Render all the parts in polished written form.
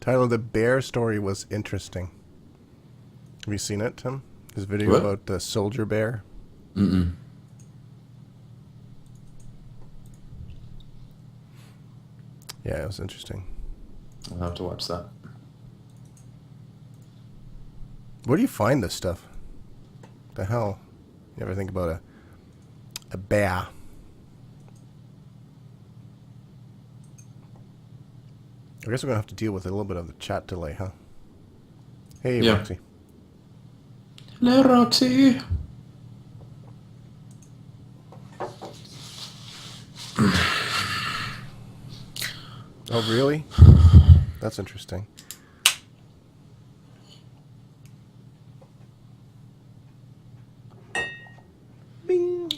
Tyler, the bear story was interesting. Have you seen it, Tim? His video What? about the soldier bear. Mm-mm. Yeah, it was interesting. I'll have to watch that. Where do you find this stuff? The hell? You ever think about a bear? I guess we're gonna have to deal with a little bit of the chat delay, huh? Hey, Yeah. Roxy. Hello, Roxy. Oh, really? That's interesting. Bing.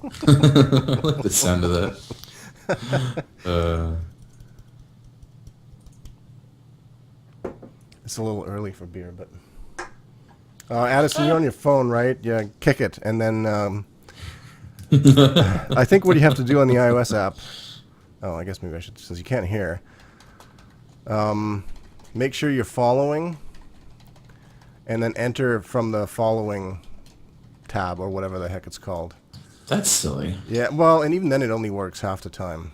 I like the sound of that. It's a little early for beer, but Addison, you're on your phone, right? Yeah, kick it, and then I think what you have to do on the iOS app. Oh, I guess maybe I should, since you can't hear. Make sure you're following, and then enter from the following tab or whatever the heck it's called. That's silly. Yeah, well, and even then it only works half the time.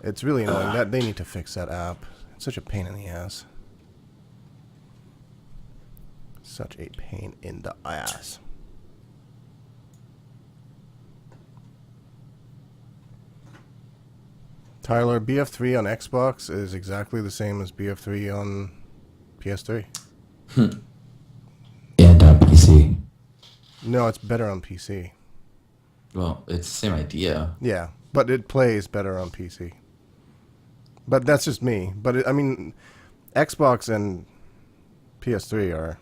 It's really annoying. That they need to fix that app. It's such a pain in the ass. Such a pain in the ass. Tyler, BF3 on Xbox is exactly the same as BF3 on PS3. And on PC. No, it's better on PC. Well, it's the same idea. Yeah, but it plays better on PC. But that's just me. But I mean, Xbox and PS3 are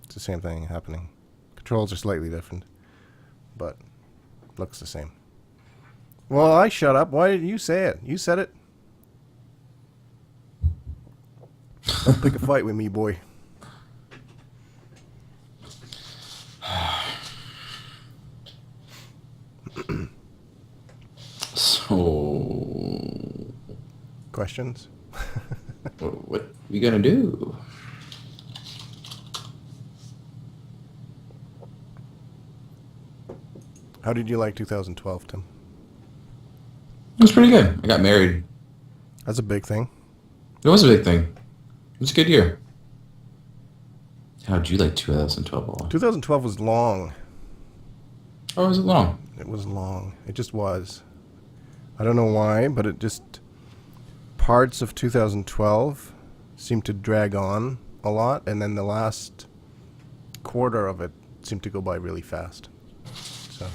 it's the same thing happening. Controls are slightly different, but looks the same. Well, I shut up. Why did you say it? You said it. Don't pick a fight with me, boy. So, Questions? what we gonna do? How did you like 2012, Tim? It was pretty good. I got married. That's a big thing. It was a big thing. It was a good year. How'd you like 2012? Paul? 2012 was long. Oh, was it long? It was long. It just was. I don't know why, but it just... Parts of 2012 seemed to drag on a lot, and then the last quarter of it seemed to go by really fast. So,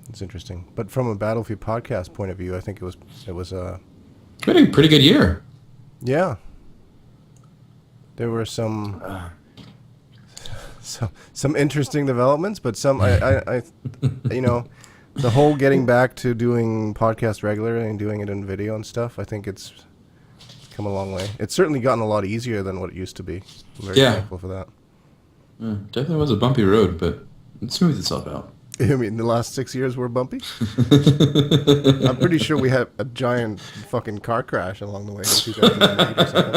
it's interesting. But from a Battlefield podcast point of view, I think it was Pretty good year. yeah. There were some interesting developments, but some I you know, the whole getting back to doing podcast regularly and doing it in video and stuff, I think it's come a long way. It's certainly gotten a lot easier than what it used to be. I'm very thankful for that. Definitely was a bumpy road, but it smoothed itself out. I mean, the last 6 years were bumpy? I'm pretty sure we had a giant fucking car crash along the way in 2008 or something.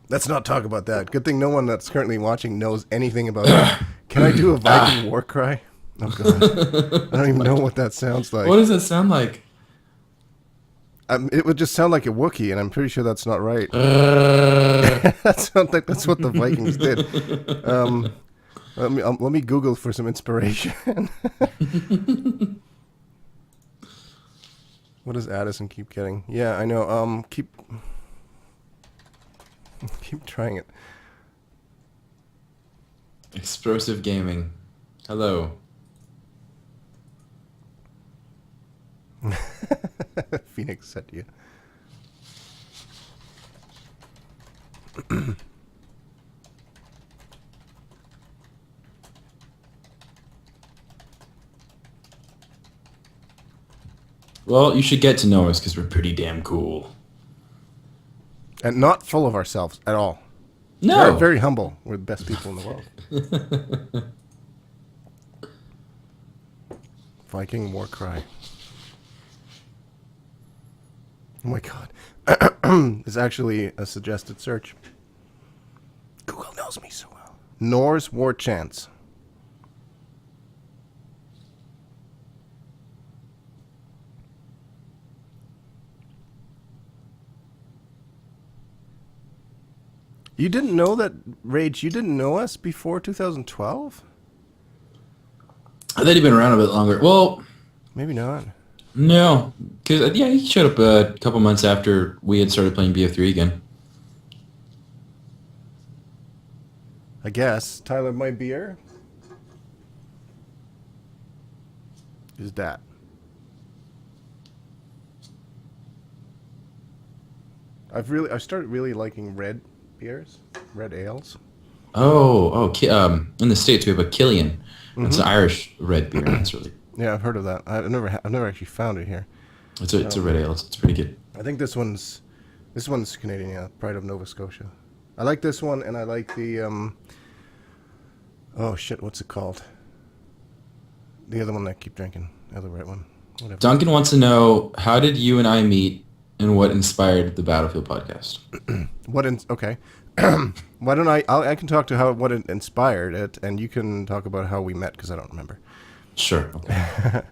Let's not talk about that. Good thing no one that's currently watching knows anything about it. Can I do a Viking war cry? Oh, God. I don't even know what that sounds like. What does that sound like? It would just sound like a Wookiee, and I'm pretty sure that's not right. That sounds like that's what the Vikings did. Let me Google for some inspiration. What does Addison keep getting? Yeah, I know. Keep trying it. Explosive Gaming. Hello. Phoenix said to you. Well, you should get to know us because we're pretty damn cool. And not full of ourselves at all. No. Very, very humble. We're the best people in the world. Viking war cry. Oh my god. It's actually a suggested search. Google knows me so well. Norse war chants. You didn't know that, Rage, you didn't know us before 2012? I thought he'd been around a bit longer. Well, Maybe not. no. Because, yeah, he showed up a couple months after we had started playing BF3 again. I guess. Tyler, my beer is that. I started really liking red beers, red ales. In the States we have a Killian. It's an Irish red beer. It's really, Yeah, I've heard of that. I've never actually found it here. it's a red ale. It's pretty good. I think this one's Canadian. Yeah, Pride of Nova Scotia. I like this one, and I like the oh shit, what's it called? The other one that I keep drinking, the other red one. Whatever. Duncan wants to know, how did you and I meet and what inspired the Battlefield podcast? Okay. Why don't I can talk to what it inspired it, and you can talk about how we met because I don't remember. Sure. Okay.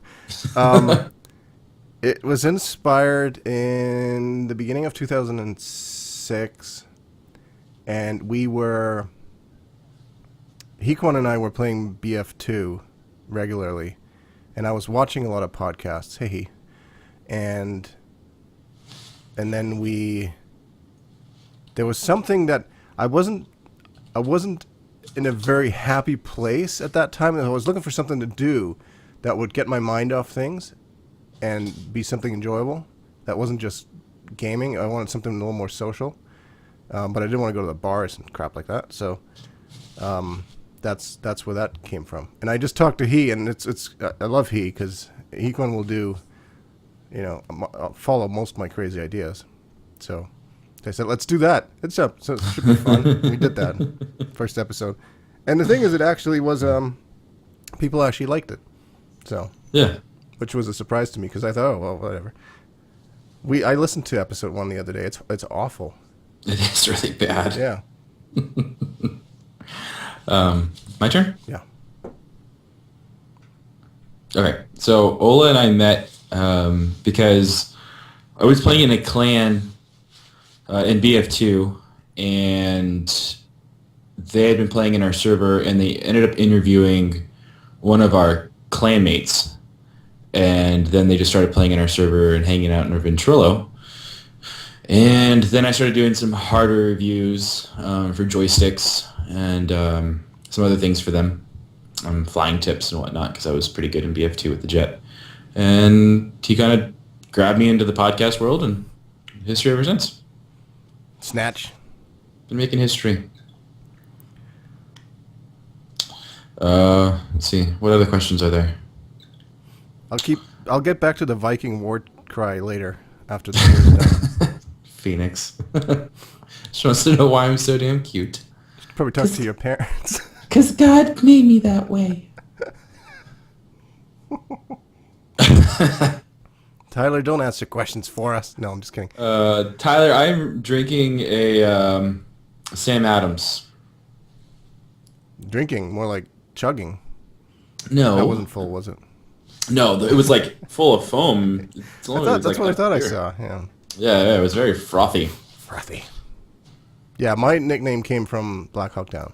It was inspired in the beginning of 2006, and Hikwan and I were playing BF2 regularly, and I was watching a lot of podcasts. Hey, and then there was something that I wasn't in a very happy place at that time. I was looking for something to do that would get my mind off things and be something enjoyable. That wasn't just gaming. I wanted something a little more social, but I didn't want to go to the bars and crap like that. So that's where that came from. And I just talked to He, and I love He because Hikwan will do, follow most of my crazy ideas. So I said, let's do that. It's up. So it should be fun. We did that first episode. And the thing is, it actually was, people actually liked it. So, Yeah. which was a surprise to me because I thought, oh, well, whatever. I listened to episode 1 the other day. It's awful. It is really bad. Yeah. My turn? Yeah. Okay. So Ola and I met because I was playing in a clan in BF2, and they had been playing in our server, and they ended up interviewing one of our clanmates, and then they just started playing in our server and hanging out in our Ventrilo. And then I started doing some hardware reviews for joysticks and some other things for them, flying tips and whatnot, because I was pretty good in BF2 with the jet. And he kind of grabbed me into the podcast world, and history ever since. Snatch. Been making history. Let's see. What other questions are there? I'll get back to the Viking war cry later after the year's done. Phoenix. She wants to know why I'm so damn cute. Probably talk to your parents. Because God made me that way. Tyler, don't answer questions for us. No, I'm just kidding. Tyler, I'm drinking a Sam Adams. Drinking, more like chugging. No. That wasn't full, was it? No, it was like full of foam. That's what I thought I saw. Yeah. Yeah, it was very frothy. Frothy. Yeah, my nickname came from Black Hawk Down.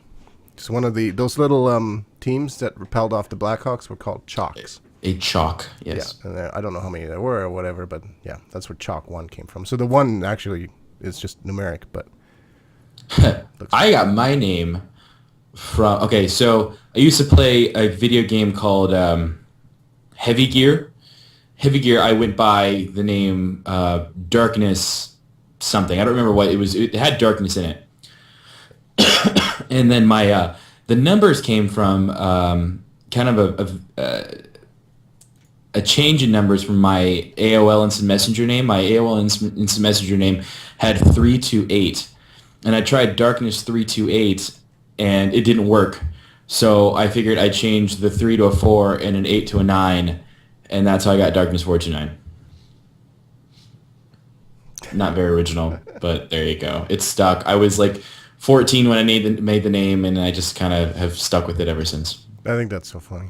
It's one of those little teams that repelled off the Blackhawks were called Chalks. A chalk, yes. Yeah, and I don't know how many there were or whatever, but yeah, that's where Chalk 1 came from. So the 1 actually is just numeric, but... I got my name from... Okay, so I used to play a video game called Heavy Gear. Heavy Gear, I went by the name Darkness something. I don't remember what it was. It had darkness in it. And then the numbers came from kind of a change in numbers from my AOL Instant Messenger name. My AOL Instant Messenger name had 328, and I tried Darkness 328, and it didn't work. So I figured I'd change the 3 to a 4 and an 8 to a 9, and that's how I got Darkness 429. Not very original, but there you go. It's stuck. I was like 14 when I made the name, and I just kind of have stuck with it ever since. I think that's so funny.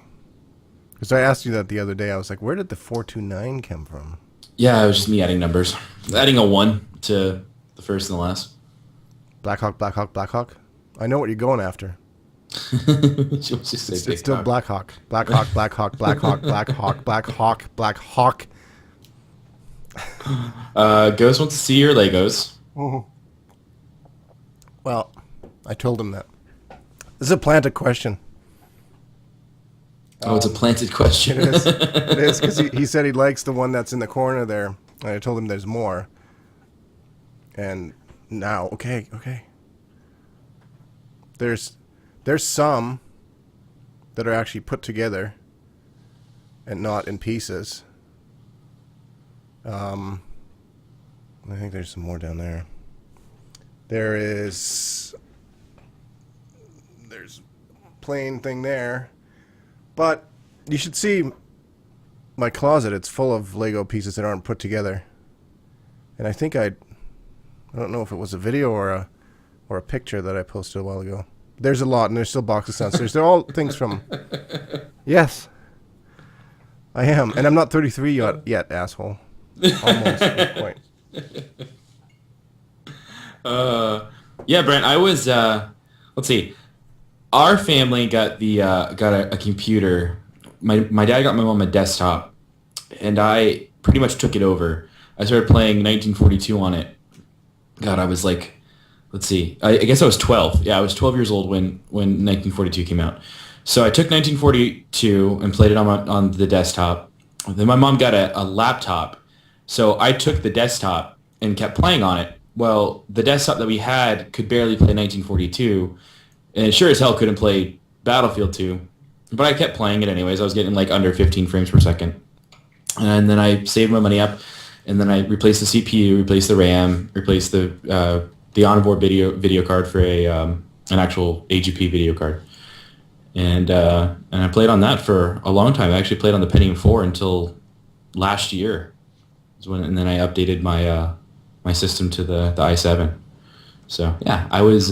Because I asked you that the other day. I was like, where did the 429 come from? Yeah, it was just me adding numbers. Adding a 1 to the first and the last. Blackhawk, Blackhawk, Blackhawk. I know what you're going after. It's It's still Blackhawk. Blackhawk, Blackhawk, Blackhawk, Blackhawk, Blackhawk, Blackhawk. Ghost wants to see your Legos. Well, I told him that. This is a planted question. Oh, it's a planted question. It is. It is, because he said he likes the one that's in the corner there. And I told him there's more. And now, okay. There's some that are actually put together and not in pieces. I think there's some more down there. There's plain thing there. But you should see my closet. It's full of Lego pieces that aren't put together. And I think I don't know if it was a video or a picture that I posted a while ago. There's a lot, and there's still boxes downstairs. They're all things from... Yes. I am. And I'm not 33 yet, asshole. Almost. Good point. Yeah, Brent, I was, let's see. Our family got a computer. My dad got my mom a desktop, and I pretty much took it over. I started playing 1942 on it. God, I was like, let's see. I guess I was 12. Yeah, I was 12 years old when 1942 came out. So I took 1942 and played it on the desktop. Then my mom got a laptop. So I took the desktop and kept playing on it. Well, the desktop that we had could barely play 1942, and it sure as hell couldn't play Battlefield 2. But I kept playing it anyways. I was getting like under 15 frames per second. And then I saved my money up, and then I replaced the CPU, replaced the RAM, replaced the onboard video card for an actual AGP video card. And I played on that for a long time. I actually played on the Pentium 4 until last year. And then I updated my system to the i7. So yeah, I was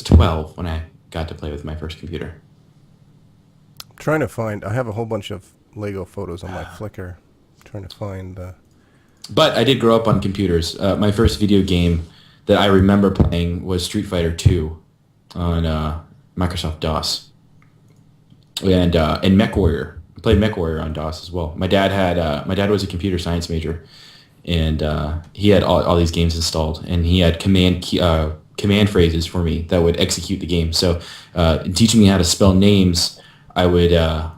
12 when I got to play with my first computer. I'm trying to find... I have a whole bunch of Lego photos on my Flickr. I'm trying to find... But I did grow up on computers. My first video game that I remember playing was Street Fighter 2 on Microsoft DOS. And MechWarrior. I played MechWarrior on DOS as well. My dad was a computer science major, and he had all these games installed, and he had command phrases for me that would execute the game. So teaching me how to spell names, I would have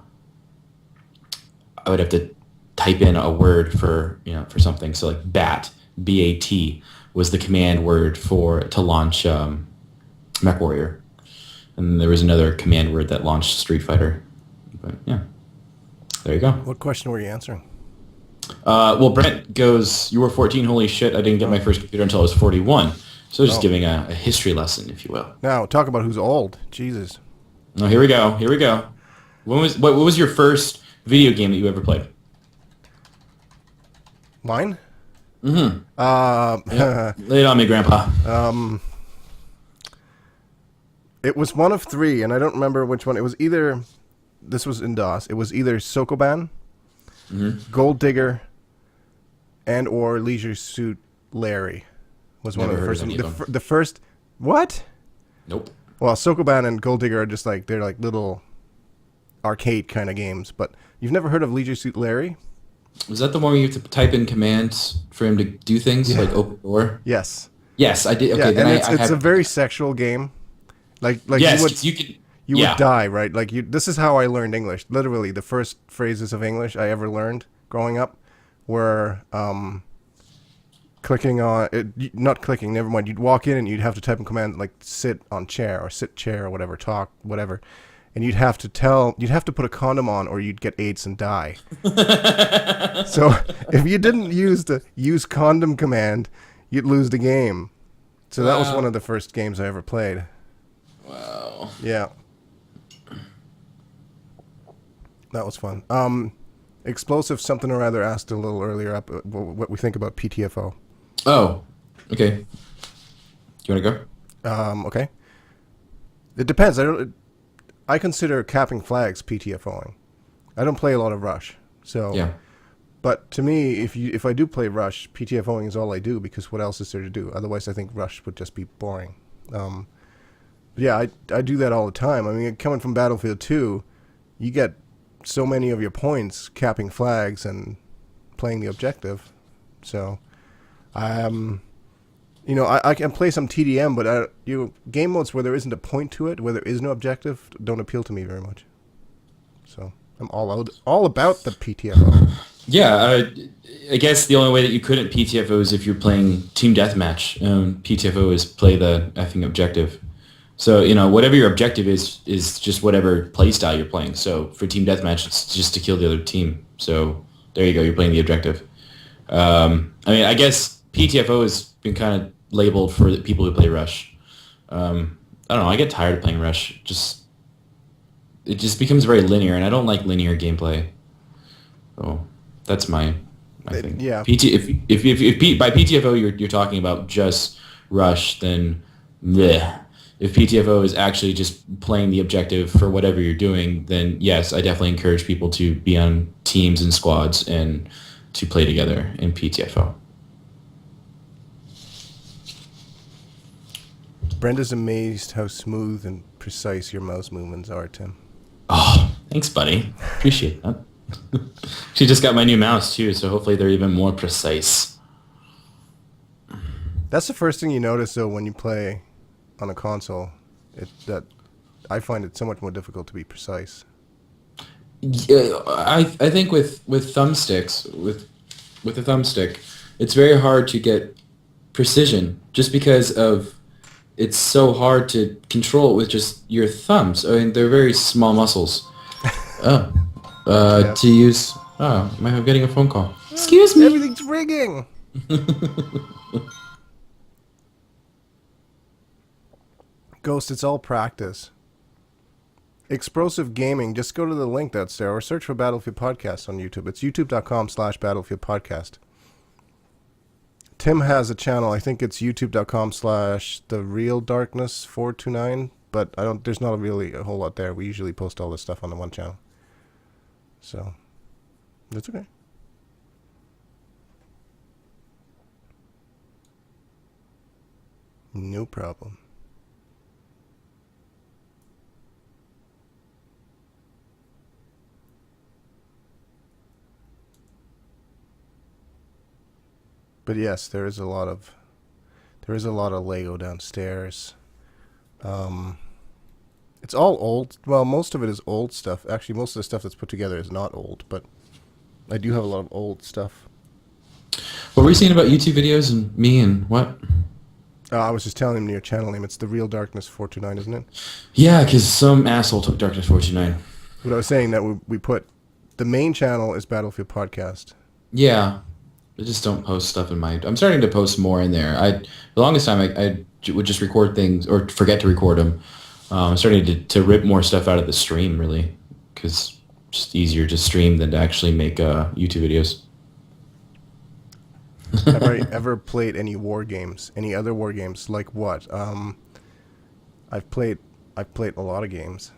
to type in a word for something. So like BAT, B-A-T, was the command word to launch MechWarrior. And there was another command word that launched Street Fighter. But yeah, there you go. What question were you answering? Well, Brent goes, you were 14, holy shit, I didn't get my first computer until I was 41. So just giving a history lesson, if you will. Now, talk about who's old. Jesus. Oh, here we go. What was your first video game that you ever played? Mine? Mm-hmm. Lay it on me, Grandpa. It was one of three, and I don't remember which one. It was either... This was in DOS. It was either Sokoban, Gold Digger, and or Leisure Suit Larry was one of the first. The first... What? Nope. Well, Sokoban and Gold Digger are just like... They're like little arcade kind of games, but you've never heard of Leisure Suit Larry? Was that the one where you have to type in commands for him to do things, like open door? Yes. Yes, I did. Okay, yeah, then and it's a very sexual game. Like yes, you would die, right? Like this is how I learned English. Literally, the first phrases of English I ever learned growing up were clicking on it. Not clicking. Never mind. You'd walk in and you'd have to type in command like sit on chair or sit chair or whatever, talk whatever, and you'd have to put a condom on or you'd get AIDS and die. So if you didn't use the use condom command, you'd lose the game. So that was Wow. one of the first games I ever played. Wow. Yeah. That was fun. Explosive something or other asked a little earlier up what we think about PTFO. Oh, okay. You want to go? Okay. It depends. I consider capping flags PTFOing. I don't play a lot of Rush, so. Yeah. But to me, if I do play Rush, PTFOing is all I do because what else is there to do? Otherwise, I think Rush would just be boring. But yeah, I do that all the time. I mean, coming from Battlefield 2, you get so many of your points capping flags and playing the objective. So, I can play some TDM, but game modes where there isn't a point to it, where there is no objective, don't appeal to me very much. So I'm all about the PTFO. Yeah, I guess the only way that you couldn't PTFO is if you're playing Team Deathmatch. PTFO is play the effing objective. So, whatever your objective is just whatever playstyle you're playing. So for Team Deathmatch, it's just to kill the other team. So there you go, you're playing the objective. I guess PTFO has been kind of labeled for the people who play Rush. I don't know, I get tired of playing Rush. It just becomes very linear, and I don't like linear gameplay. So that's my thing. Yeah. If by PTFO you're talking about just Rush, then bleh. If PTFO is actually just playing the objective for whatever you're doing, then yes, I definitely encourage people to be on teams and squads and to play together in PTFO. Brenda's amazed how smooth and precise your mouse movements are, Tim. Oh, thanks, buddy. Appreciate that. She just got my new mouse too, so hopefully they're even more precise. That's the first thing you notice, though, when you play on a console. That I find it so much more difficult to be precise. Yeah, I think with thumbsticks, with a thumbstick, it's very hard to get precision just because of it's so hard to control it with just your thumbs. I mean, they're very small muscles. Yeah. To use. Oh, I'm getting a phone call. Excuse me. Everything's rigging. Ghost, it's all practice. Explosive Gaming, just go to the link that's there or search for Battlefield Podcast on YouTube. It's youtube.com/Battlefield Podcast. Tim has a channel. I think it's youtube.com/TheRealDarkness429, but there's not really a whole lot there. We usually post all this stuff on the one channel. So, that's okay. No problem. But yes, there is a lot of Lego downstairs. It's all old. Well, most of it is old stuff. Actually, most of the stuff that's put together is not old, but I do have a lot of old stuff. What were you saying about YouTube videos and me and what? I was just telling him your channel name. It's The Real Darkness 429, isn't it? Yeah, because some asshole took Darkness 429. But I was saying that we put the main channel is Battlefield Podcast. Yeah. I just don't post stuff in my... I'm starting to post more in there. The longest time I would just record things or forget to record them. I'm starting to rip more stuff out of the stream, really, because it's just easier to stream than to actually make YouTube videos. Have I ever played any war games? Any other war games? Like what? I've played a lot of games.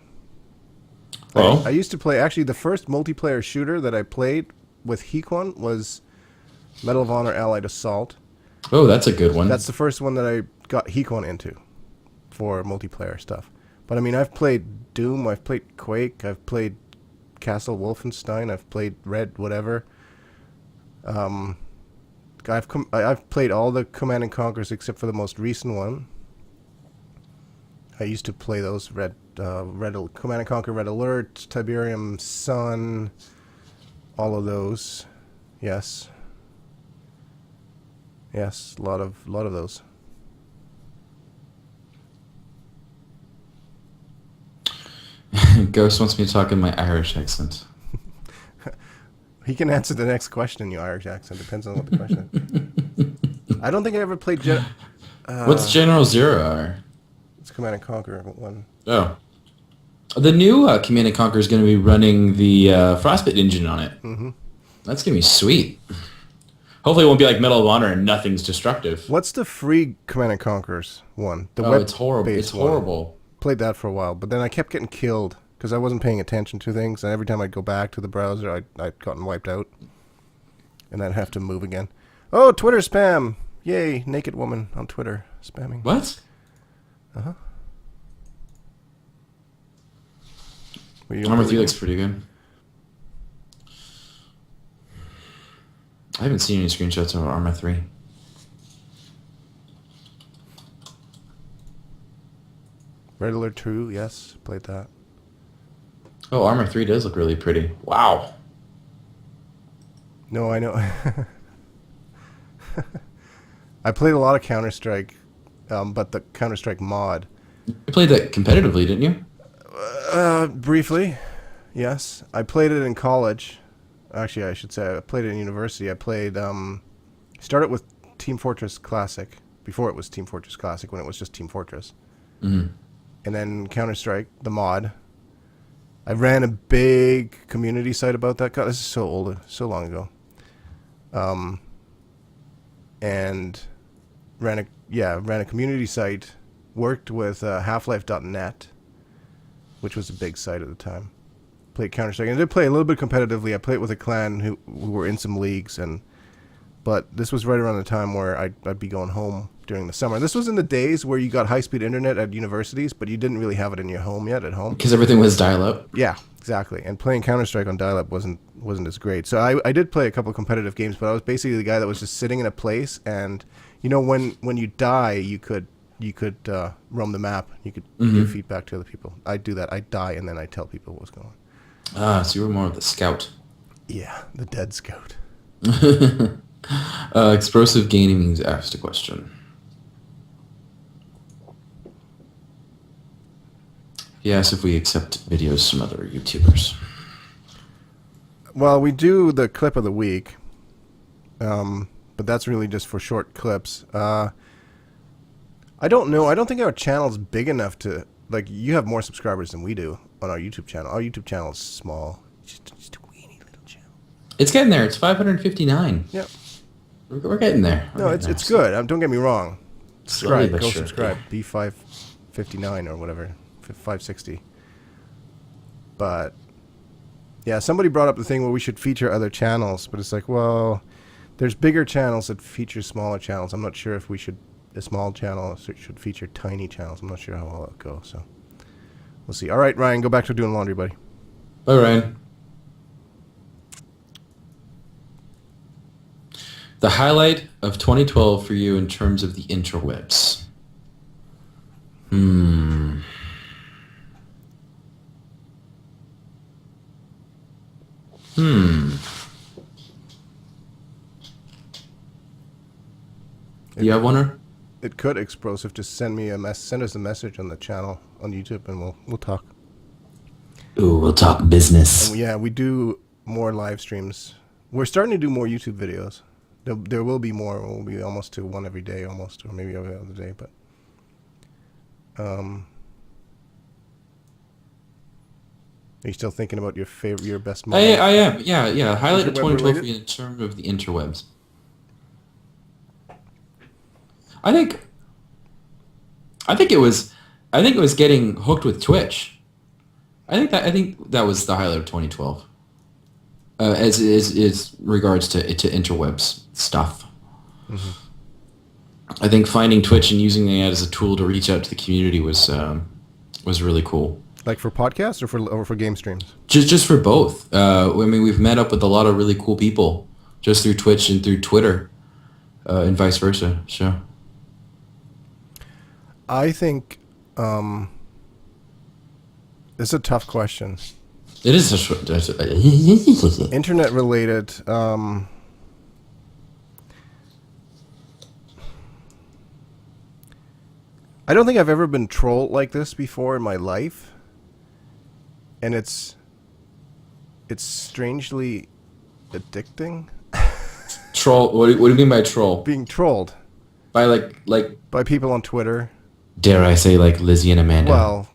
Oh? I used to play... Actually, the first multiplayer shooter that I played with Hikon was Medal of Honor Allied Assault. Oh, that's a good one. That's the first one that I got Hikon into for multiplayer stuff. But I mean, I've played Doom, I've played Quake, I've played Castle Wolfenstein, I've played Red whatever. I've played all the Command and Conquers except for the most recent one. I used to play those Command and Conquer Red Alert, Tiberium Sun, all of those. Yes. Yes, a lot of those. Ghost wants me to talk in my Irish accent. He can answer the next question in your Irish accent. Depends on what the question is. I don't think I ever played What's General Zero R? It's Command and Conquer one. Oh. The new Command and Conquer is going to be running the Frostbite engine on it. Mm-hmm. That's going to be sweet. Hopefully it won't be like Medal of Honor and nothing's destructive. What's the free Command and Conquer's one? The It's horrible. It's horrible. Played that for a while, but then I kept getting killed because I wasn't paying attention to things, and every time I'd go back to the browser, I'd gotten wiped out, and then have to move again. Oh, Twitter spam! Yay, naked woman on Twitter spamming. What? Uh-huh. Armor 3 looks pretty good. I haven't seen any screenshots of Arma 3. Red Alert 2, yes, played that. Oh, Arma 3 does look really pretty. Wow. No, I know. I played a lot of Counter-Strike, but the Counter-Strike mod. You played that competitively, didn't you? Briefly, yes. I played it in college. Actually, I should say I played it in university. I played, started with Team Fortress Classic, before it was Team Fortress Classic, when it was just Team Fortress. Mm-hmm. And then Counter-Strike, the mod. I ran a big community site about that. God, this is so old, so long ago. And ran a community site, worked with Half-Life.net, which was a big site at the time. Played Counter-Strike, and I did play a little bit competitively. I played with a clan who were in some leagues, but this was right around the time where I'd be going home during the summer. This was in the days where you got high-speed internet at universities, but you didn't really have it in your home yet at home. Because everything was dial-up. Yeah, exactly. And playing Counter-Strike on dial-up wasn't as great. So I did play a couple of competitive games, but I was basically the guy that was just sitting in a place, and you know, when you die, you could roam the map. You could give feedback to other people. I do that. I die, and then I tell people what's going on. Ah, so you were more of the scout. Yeah, the dead scout. Explosive Gaming's asked a question. He asked if we accept videos from other YouTubers. Well, we do the clip of the week, but that's really just for short clips. I don't know. I don't think our channel's big enough to, like, you have more subscribers than we do on our YouTube channel. Our YouTube channel is small. It's just a weeny little channel. It's getting there. It's 559. Yep. We're getting there. No, it's good. Don't get me wrong. Subscribe. Slowly but Go surely. subscribe. B559 or whatever. 560. But yeah, somebody brought up the thing where we should feature other channels, but it's like, well, there's bigger channels that feature smaller channels. I'm not sure if a small channel should feature tiny channels. I'm not sure how all that goes, so we'll see. All right, Ryan, go back to doing laundry, buddy. Bye, Ryan. The highlight of 2012 for you in terms of the interwebs. Do you have one, or? It could, Explosive. Just send us a message on the channel on YouTube, and we'll talk. Ooh, we'll talk business. And yeah, we do more live streams. We're starting to do more YouTube videos. There will be more. We'll be almost to one every day, almost, or maybe every other day. But are you still thinking about your best moment? I am. Yeah. Highlight of Interweb 2012 for related? you in terms of the interwebs. I think it was getting hooked with Twitch. I think that was the highlight of 2012. As regards to interwebs stuff. Mm-hmm. I think finding Twitch and using that as a tool to reach out to the community was really cool. Like for podcasts or for game streams? Just for both. I mean, we've met up with a lot of really cool people just through Twitch and through Twitter, and vice versa. So. I think it's a tough question. It is Internet related. I don't think I've ever been trolled like this before in my life, and it's strangely addicting. Troll. What do you mean by troll? Being trolled. By like by people on Twitter. dare I say like Lizzie and Amanda. Well,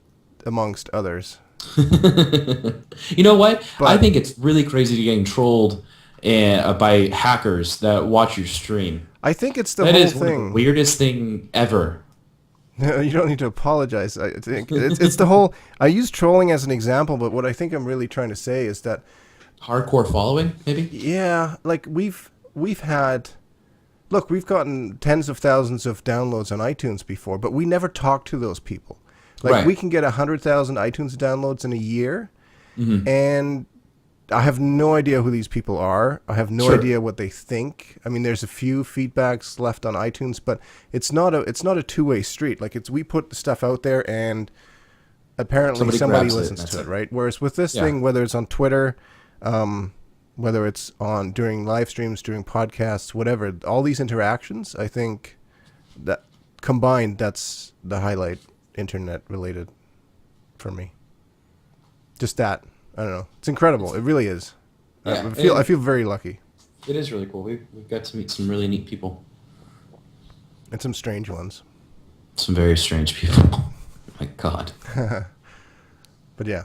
amongst others. You know what? But I think it's really crazy to getting trolled by hackers that watch your stream. I think it's the That whole is one of the thing. weirdest thing ever. No, you don't need to apologize. I think it's the whole. I use trolling as an example, but what I think I'm really trying to say is that Hardcore following, maybe? yeah, like we've had. Look, we've gotten tens of thousands of downloads on iTunes before, but we never talk to those people. Like Right. we can get 100,000 iTunes downloads in a year, Mm-hmm. and I have no idea who these people are. I have no Sure. idea what they think. I mean, there's a few feedbacks left on iTunes, but it's not a two-way street. Like we put the stuff out there, and apparently somebody grabs it, listens that's to it, it. right? Whereas with this Yeah. thing, whether it's on Twitter, whether it's on during live streams, during podcasts, whatever, all these interactions, I think that combined, that's the highlight internet related for me. Just that. I don't know. It's incredible. It really is. Yeah, I feel very lucky. It is really cool. We've got to meet some really neat people. And some strange ones. Some very strange people. My God. But yeah.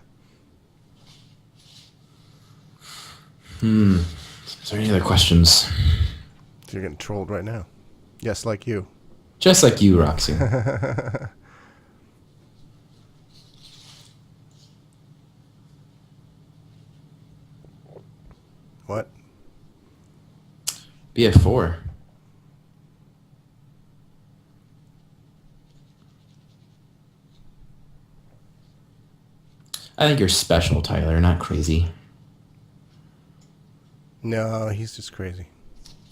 Is there any other questions? So you're getting trolled right now. Yes, like you. Just like you, Roxy. What? BF4. I think you're special, Tyler, not crazy. No, he's just crazy.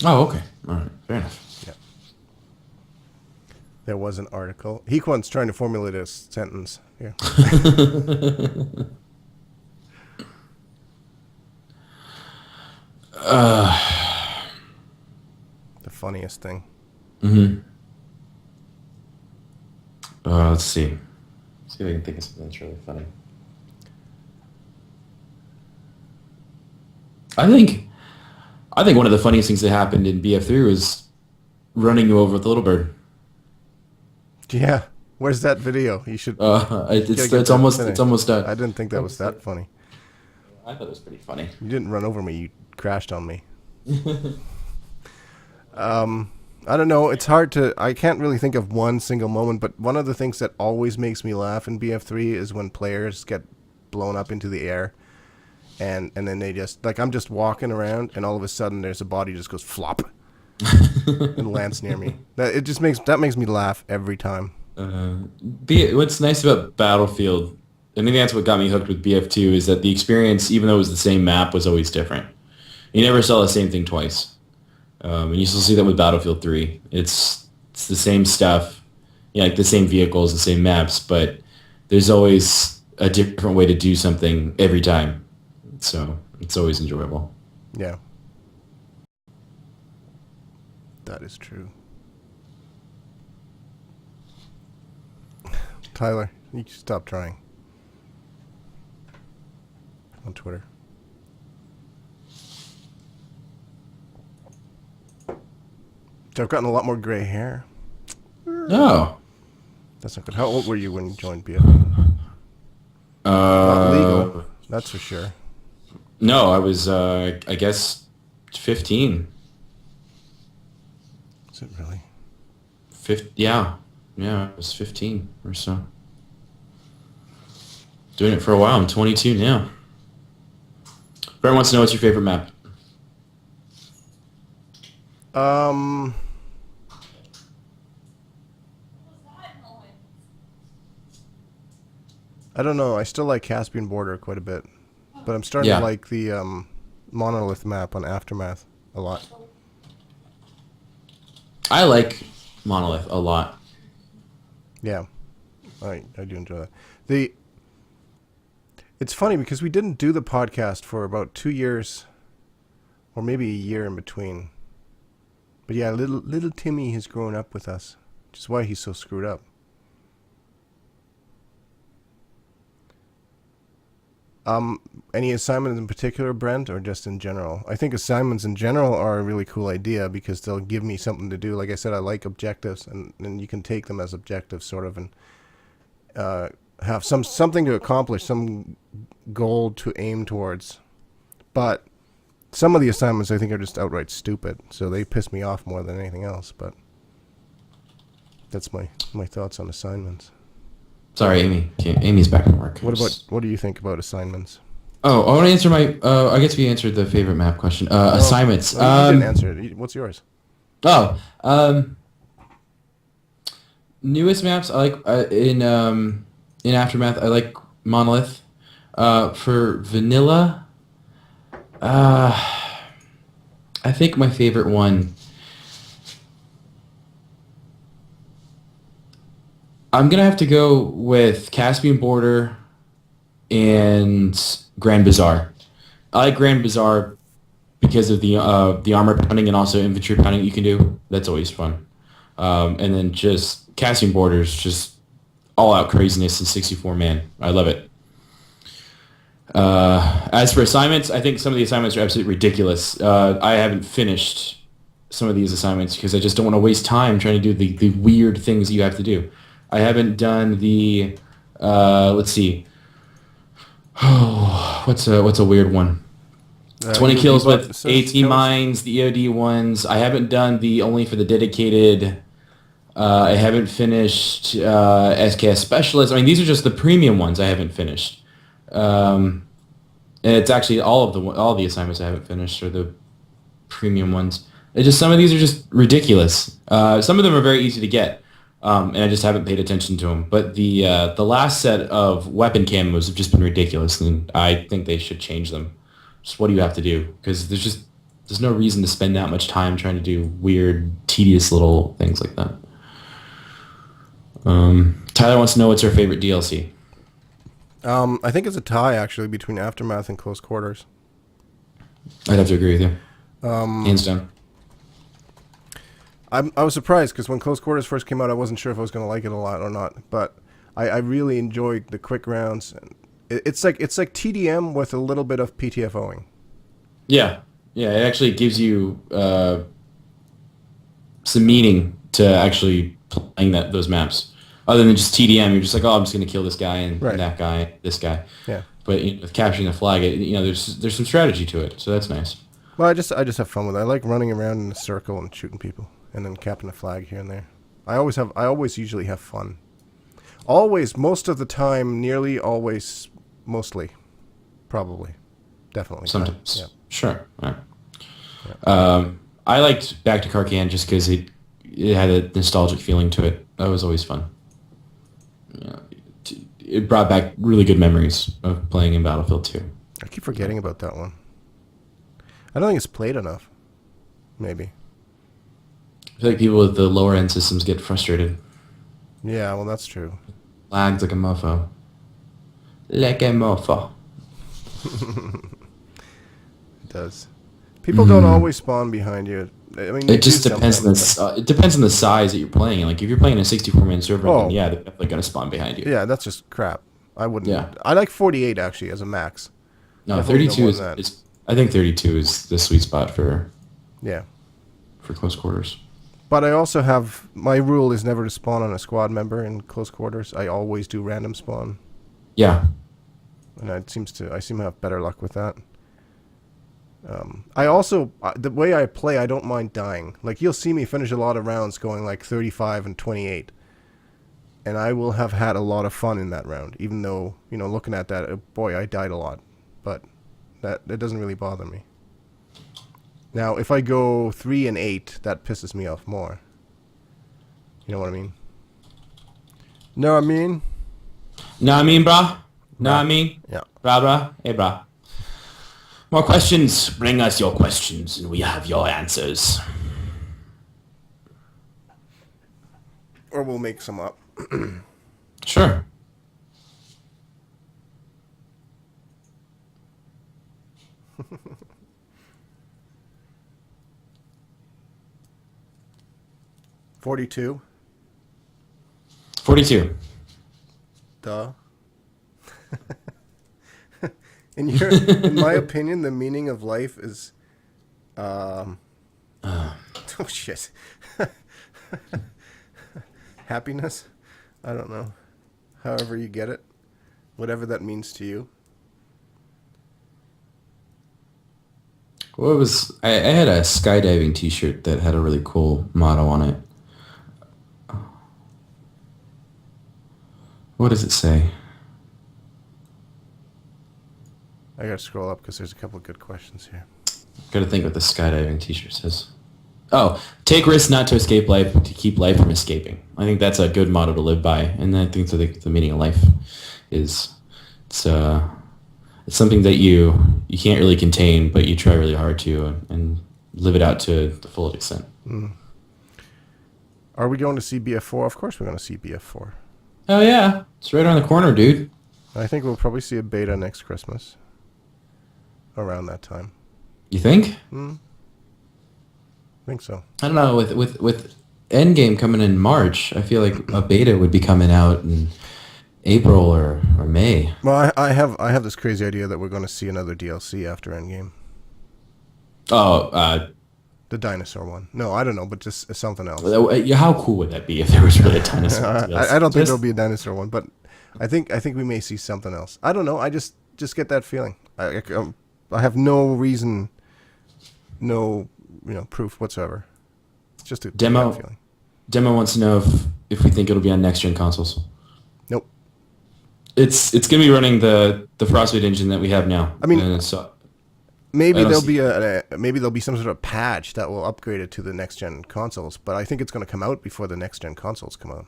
Oh, okay. All right. Fair enough. Yeah. There was an article. Hequan's trying to formulate a sentence here. The funniest thing. Let's see. See if I can think of something that's really funny. I think one of the funniest things that happened in BF3 was running you over with the little bird. Yeah. Where's that video? You should. It's get that almost finished. it's almost done. I didn't think that was that funny. I thought it was pretty funny. You didn't run over me. You crashed on me. I don't know. It's hard to. I can't really think of one single moment, but one of the things that always makes me laugh in BF3 is when players get blown up into the air, and then they just like I'm just walking around, and all of a sudden there's a body just goes flop and lands near me. That makes me laugh every time. What's nice about Battlefield, I mean that's what got me hooked with BF2 is that the experience, even though it was the same map, was always different. You never saw the same thing twice. And you still see that with Battlefield 3. It's the same stuff, like the same vehicles, the same maps, but there's always a different way to do something every time. So it's always enjoyable. Yeah. That is true. Tyler, you should stop trying. On Twitter. I've gotten a lot more gray hair. Oh. That's not good. How old were you when you joined BF? Not legal, that's for sure. No, I was, I guess, 15. Is it really? Yeah, I was 15 or so. Doing it for a while. I'm 22 now. Brent wants to know what's your favorite map. I don't know. I still like Caspian Border quite a bit, but I'm starting Yeah. to like the Monolith map on Aftermath a lot. I like Monolith a lot. Yeah, I do enjoy that. It's funny because we didn't do the podcast for about 2 years, or maybe a year in between. But yeah, little Timmy has grown up with us, which is why he's so screwed up. Any assignments in particular, Brent, or just in general? I think assignments in general are a really cool idea because they'll give me something to do. Like I said, I like objectives, and you can take them as objectives, sort of, and have something to accomplish, some goal to aim towards. But some of the assignments I think are just outright stupid, so they piss me off more than anything else. But that's my thoughts on assignments. Sorry, Amy. Okay, Amy's back at work. What do you think about assignments? Oh, I want to answer my. I guess we answered the favorite map question. Assignments. You didn't answer it. What's yours? Oh, newest maps. I like in Aftermath. I like Monolith. For vanilla, I think my favorite one. I'm gonna have to go with Caspian Border and Grand Bazaar. I like Grand Bazaar because of the armor pounding and also infantry pounding you can do. That's always fun. And then just Caspian Border is just all out craziness in 64 man. I love it. As for assignments, I think some of the assignments are absolutely ridiculous. I haven't finished some of these assignments because I just don't want to waste time trying to do the weird things you have to do. I haven't done the let's see. Oh, what's a weird one? 20 kills with AT mines, the EOD ones. I haven't done the only for the dedicated. I haven't finished SKS Specialist. I mean, these are just the premium ones I haven't finished. And it's actually all the assignments I haven't finished are the premium ones. It's just some of these are just ridiculous. Some of them are very easy to get. And I just haven't paid attention to them. But the last set of weapon camos have just been ridiculous, and I think they should change them. Just what do you have to do? Because there's no reason to spend that much time trying to do weird, tedious little things like that. Tyler wants to know what's her favorite DLC. I think it's a tie actually between Aftermath and Close Quarters. I'd have to agree with you. Hands down. I was surprised because when Close Quarters first came out, I wasn't sure if I was going to like it a lot or not. But I really enjoyed the quick rounds. It's like TDM with a little bit of PTFOing. Yeah, it actually gives you some meaning to actually playing those maps. Other than just TDM, you're just like, oh, I'm just going to kill this guy and that guy, this guy. Yeah. But with capturing the flag, there's some strategy to it, so that's nice. Well, I just have fun with it. I like running around in a circle and shooting people, and then capping a flag here and there. I always usually have fun. Always, most of the time, nearly always, mostly, probably, definitely. Sometimes, yeah. Sure. Right. Yeah. I liked Back to Karkan just because it had a nostalgic feeling to it. That was always fun. Yeah, it brought back really good memories of playing in Battlefield 2. I keep forgetting about that one. I don't think it's played enough. Maybe. I feel like people with the lower end systems get frustrated. Yeah, well, that's true. Lags like a mofo. Like a mofo. It does. People don't always spawn behind you. I mean, it just depends on it depends on the size that you're playing. Like if you're playing a 64-man server, then yeah, they're definitely gonna spawn behind you. Yeah, that's just crap. I wouldn't. Yeah. I like 48 actually as a max. No, 32 is. I think 32 is the sweet spot for. Yeah. For close quarters. But I also have my rule is never to spawn on a squad member in close quarters. I always do random spawn. Yeah. And I seem to have better luck with that. I also, the way I play, I don't mind dying. Like, you'll see me finish a lot of rounds going like 35 and 28. And I will have had a lot of fun in that round, even though, looking at that, boy, I died a lot. But that doesn't really bother me. Now, if I go 3 and 8, that pisses me off more. You know what I mean? Know what I mean? Know what I mean, brah? Know what I mean? Yeah. Brah. Hey, brah. More questions. Bring us your questions, and we have your answers. Or we'll make some up. Sure. $42. Duh. In my opinion, the meaning of life is, oh shit, happiness. I don't know. However you get it, whatever that means to you. What was I had a skydiving T-shirt that had a really cool motto on it. What does it say? I gotta scroll up because there's a couple of good questions here. Got to think what the skydiving T-shirt says. Oh, take risks not to escape life, but to keep life from escaping. I think that's a good motto to live by, and I think the meaning of life is it's something that you can't really contain, but you try really hard to and live it out to the full extent. Are we going to see BF4? Of course we're going to see BF4. Oh yeah, it's right around the corner, dude. I think we'll probably see a beta next Christmas. Around that time. You think? I think so. I don't know. With Endgame coming in March, I feel like a beta would be coming out in April or May. Well, I have this crazy idea that we're going to see another DLC after Endgame. Oh, The dinosaur one. No, I don't know, but just something else. how cool would that be if there was really a dinosaur? I don't think there'll be a dinosaur one, but I think we may see something else. I don't know. I just get that feeling. I have no reason, no proof whatsoever. It's just a Demo. feeling. Demo wants to know if we think it'll be on next gen consoles. Nope. It's gonna be running the Frostbite engine that we have now. I mean, maybe there'll be maybe there'll be some sort of patch that will upgrade it to the next gen consoles, but I think it's going to come out before the next gen consoles come out.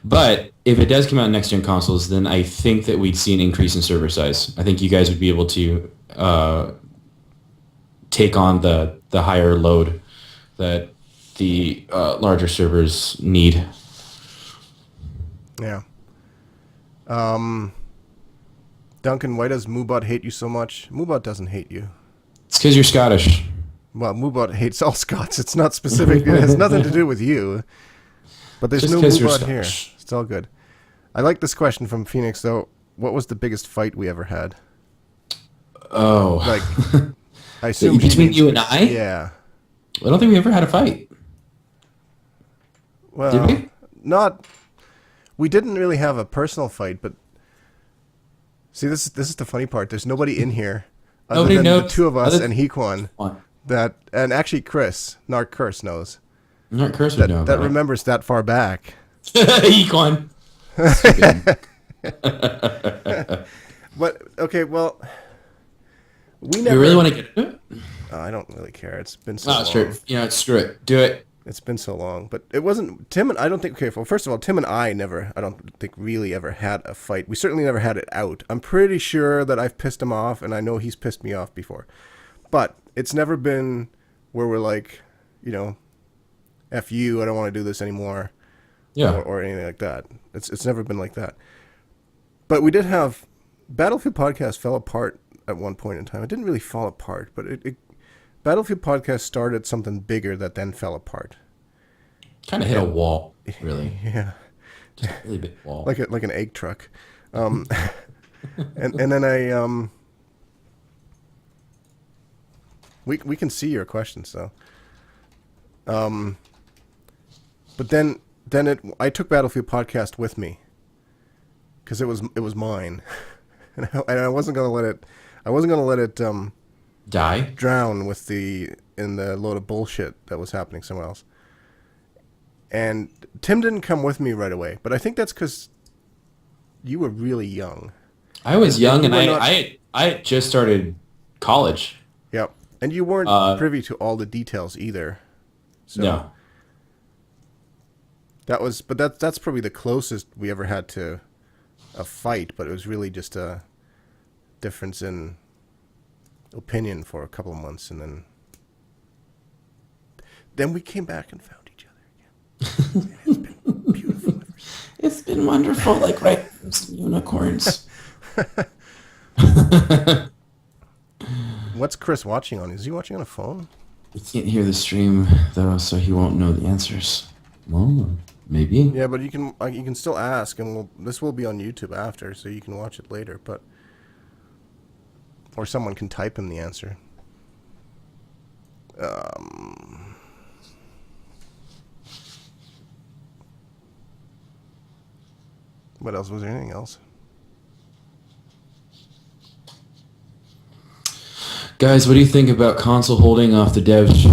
But if it does come out on next gen consoles, then I think that we'd see an increase in server size. I think you guys would be able to take on the higher load that the larger servers need. Yeah. Duncan, why does Moobot hate you so much? Moobot doesn't hate you. It's because you're Scottish. Well, Moobot hates all Scots. It's not specific. It has nothing to do with you. But there's Just no 'cause you're Moobot here. Scottish. It's all good. I like this question from Phoenix, though. What was the biggest fight we ever had? Oh. Like, I assume between you and I? Yeah. I don't think we ever had a fight. Well, Did we? Not. We didn't really have a personal fight, but see, this is the funny part. There's nobody in here other Nobody than knows. the two of us Other- and Hequan What? that, and actually Chris, Narc Curse knows Not Curse would know that about remembers that far back. Econ. But okay, well, we You never. really want to get into it? I don't really care. It's been so Oh, long. screw it. You know, screw it. Do it. It's been so long, but it wasn't Tim and I don't think. Okay, well, first of all, Tim and I don't think really ever had a fight. We certainly never had it out. I'm pretty sure that I've pissed him off, and I know he's pissed me off before, but it's never been where we're like, F you, I don't want to do this anymore, Yeah. or anything like that. It's never been like that. But we did have Battlefield Podcast fell apart at one point in time. It didn't really fall apart, but it Battlefield Podcast started something bigger that then fell apart. Kind of hit a wall, really. Yeah. Just a really big wall. Like an egg truck, and then we can see your questions though. But then I took Battlefield Podcast with me because it was mine, and I wasn't gonna let it Die? drown in the load of bullshit that was happening somewhere else. And Tim didn't come with me right away, but I think that's because you were really young. I was young, you and were not- I had just started college. Yep. And you weren't privy to all the details either. So No. that's probably the closest we ever had to a fight, but it was really just a difference in opinion for a couple of months, and then we came back and found each other again. It's been beautiful. It's been wonderful, like some unicorns. What's Chris watching on? Is he watching on a phone? You can't hear the stream, though, so he won't know the answers. Well, maybe. Yeah, but you can still ask, and this will be on YouTube after, so you can watch it later. But Or someone can type in the answer. What else? Was there anything else? Guys, what do you think about console holding off the devs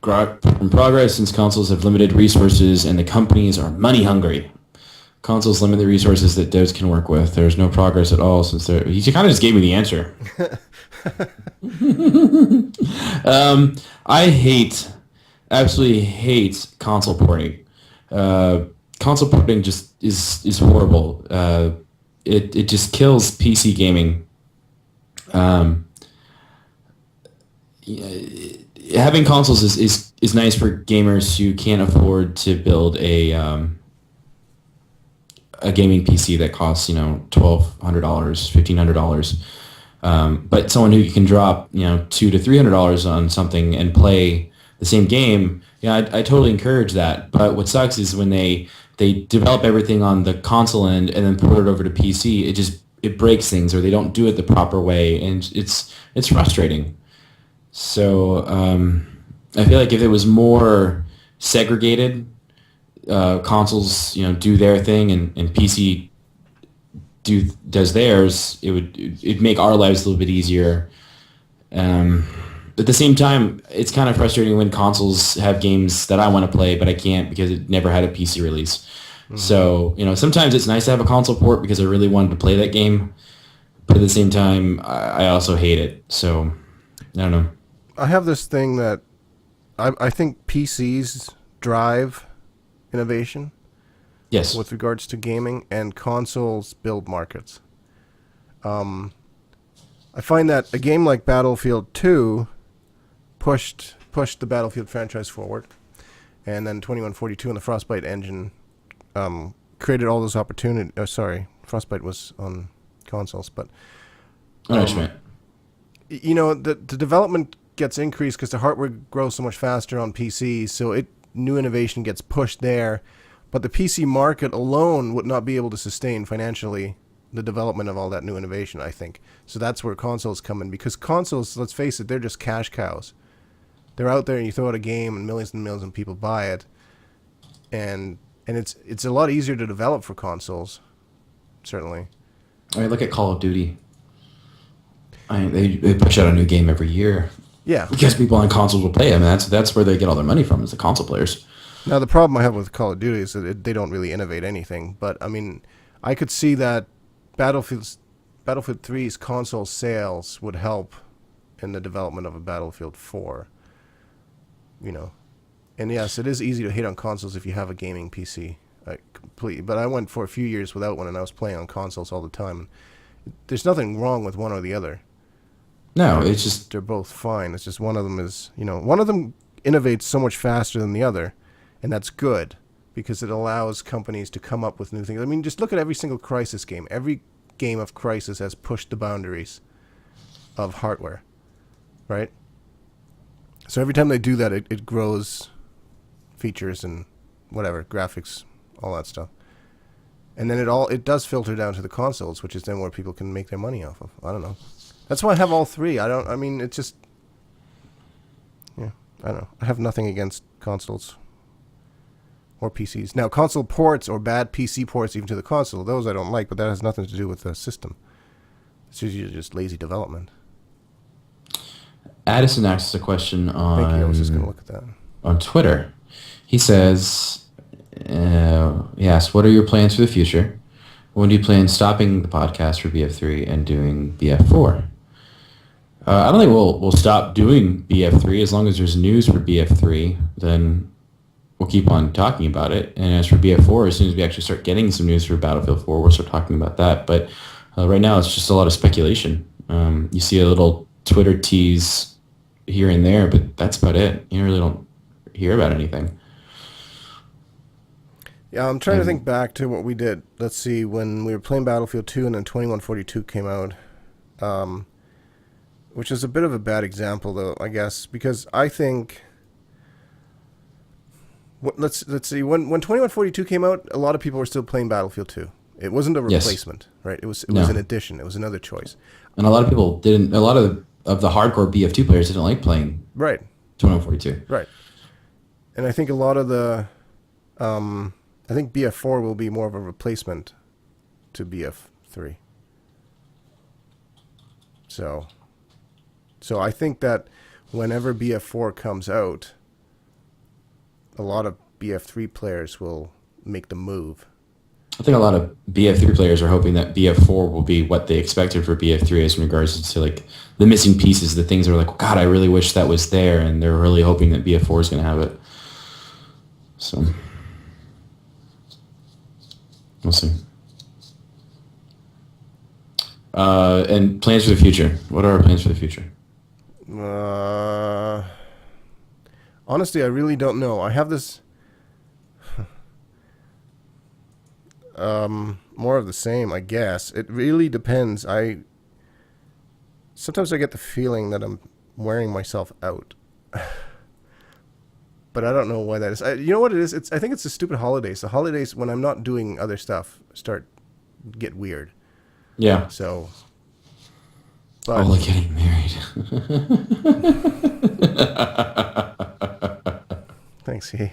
from progress since consoles have limited resources and the companies are money hungry? Consoles limit the resources that devs can work with. There's no progress at all since they're... He kind of just gave me the answer. I absolutely hate console porting. Console porting just is horrible. It just kills PC gaming. Having consoles is nice for gamers who can't afford to build a gaming PC that costs $1,200, $1,500. But someone who can drop $200 to $300 on something and play the same game, I totally encourage that. But what sucks is when they develop everything on the console end and then port it over to PC, it breaks things, or they don't do it the proper way, and it's frustrating. So I feel like if it was more segregated, consoles do their thing and PC does theirs, it'd make our lives a little bit easier. At the same time, it's kind of frustrating when consoles have games that I want to play but I can't because it never had a PC release. Mm-hmm. So sometimes it's nice to have a console port because I really wanted to play that game, but at the same time I also hate it. So I don't know. I have this thing that I think PCs drive innovation. Yes. With regards to gaming, and consoles build markets. I find that a game like Battlefield 2 pushed the Battlefield franchise forward, and then 2142 and the Frostbite engine created all those opportunities. Oh, sorry, Frostbite was on consoles, but the development gets increased because the hardware grows so much faster on PCs, so new innovation gets pushed there. But the PC market alone would not be able to sustain financially the development of all that new innovation, I think. So that's where consoles come in, because consoles, let's face it, they're just cash cows. They're out there and you throw out a game and millions of people buy it. And it's a lot easier to develop for consoles, certainly. I mean, look at Call of Duty. They push out a new game every year. Yeah. Because people on consoles will play it. I mean, that's where they get all their money from, is the console players. Now, the problem I have with Call of Duty is that they don't really innovate anything. But, I mean, I could see that Battlefield 3's console sales would help in the development of a Battlefield 4. And yes, it is easy to hate on consoles if you have a gaming PC. Completely. But I went for a few years without one, and I was playing on consoles all the time. There's nothing wrong with one or the other. No, it's just... They're both fine. It's just one of them is, one of them innovates so much faster than the other. And that's good, because it allows companies to come up with new things. I mean, just look at every single Crysis game. Every game of Crysis has pushed the boundaries of hardware, right? So every time they do that, it grows features and whatever, graphics, all that stuff. And then it does filter down to the consoles, which is then where people can make their money off of. I don't know. That's why I have all three. I don't know. I have nothing against consoles or PCs. Now, console ports or bad PC ports even to the console, those I don't like, but that has nothing to do with the system. It's usually just lazy development. Addison asks a question on... Thank you. I was just going to look at that. On Twitter. He says, he asks, what are your plans for the future? When do you plan stopping the podcast for BF3 and doing BF4? I don't think we'll stop doing BF3 as long as there's news for BF3. Then we'll keep on talking about it. And as for BF4, as soon as we actually start getting some news for Battlefield 4, we'll start talking about that. But right now, it's just a lot of speculation. You see a little Twitter tease here and there, but that's about it. You really don't hear about anything. Yeah, I'm trying to think back to what we did. Let's see, when we were playing Battlefield 2 and then 2142 came out, which is a bit of a bad example, though, I guess, because I think... Let's see, when 2142 came out, a lot of people were still playing Battlefield 2. It wasn't a Yes. replacement, right? It was No. an addition. It was another choice. And a lot of people didn't. A lot of the hardcore BF2 players didn't like playing Right. 2142. Right. And I think a lot of the, I think BF4 will be more of a replacement to BF3. So I think that whenever BF4 comes out, a lot of BF3 players will make the move. I think a lot of BF3 players are hoping that BF4 will be what they expected for BF3 as in regards to like the missing pieces, the things that are like, God, I really wish that was there, and they're really hoping that BF4 is going to have it. So we'll see. And plans for the future. What are our plans for the future? Honestly, I really don't know. I have this more of the same, I guess. It really depends. Sometimes I get the feeling that I'm wearing myself out. But I don't know why that is. You know what it is? I think it's the stupid holidays. The holidays, when I'm not doing other stuff, get weird. Yeah. So, Ola getting married. Thanks, he.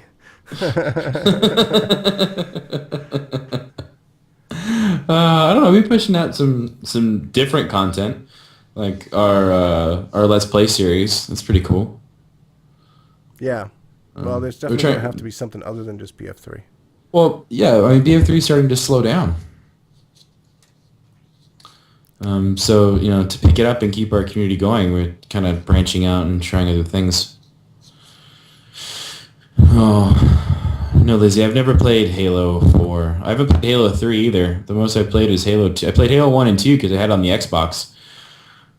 I don't know. We're pushing out some different content, like our Let's Play series. That's pretty cool. Yeah. Well, there's definitely going to have to be something other than just BF3. Well, yeah. I mean, BF3 is starting to slow down. So, to pick it up and keep our community going, we're kind of branching out and trying other things. Oh, no, Lizzie, I've never played Halo 4. I haven't played Halo 3 either. The most I played is Halo 2. I played Halo 1 and 2 because I had it on the Xbox,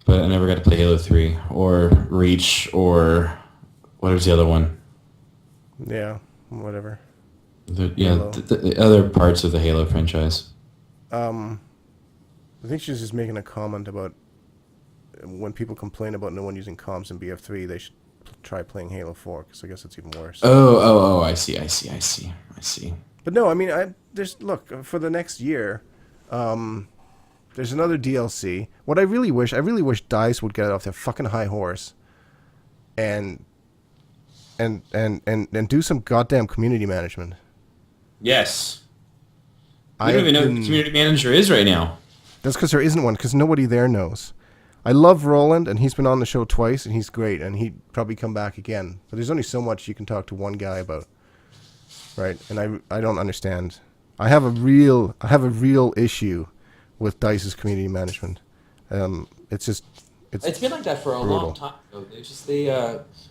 but I never got to play Halo 3 or Reach or what was the other one? Yeah, whatever. The other parts of the Halo franchise. I think she's just making a comment about when people complain about no one using comms in BF3, they should try playing Halo 4, because I guess it's even worse. Oh, I see. But no, I mean, look, for the next year, there's another DLC. What I really wish DICE would get off their fucking high horse and do some goddamn community management. Yes. I don't even know who the community manager is right now. That's because there isn't one, because nobody there knows. I love Roland, and he's been on the show twice, and he's great, and he'd probably come back again. But there's only so much you can talk to one guy about, right? And I don't understand. I have a real issue with DICE's community management. It's been like that for a brutal. long time.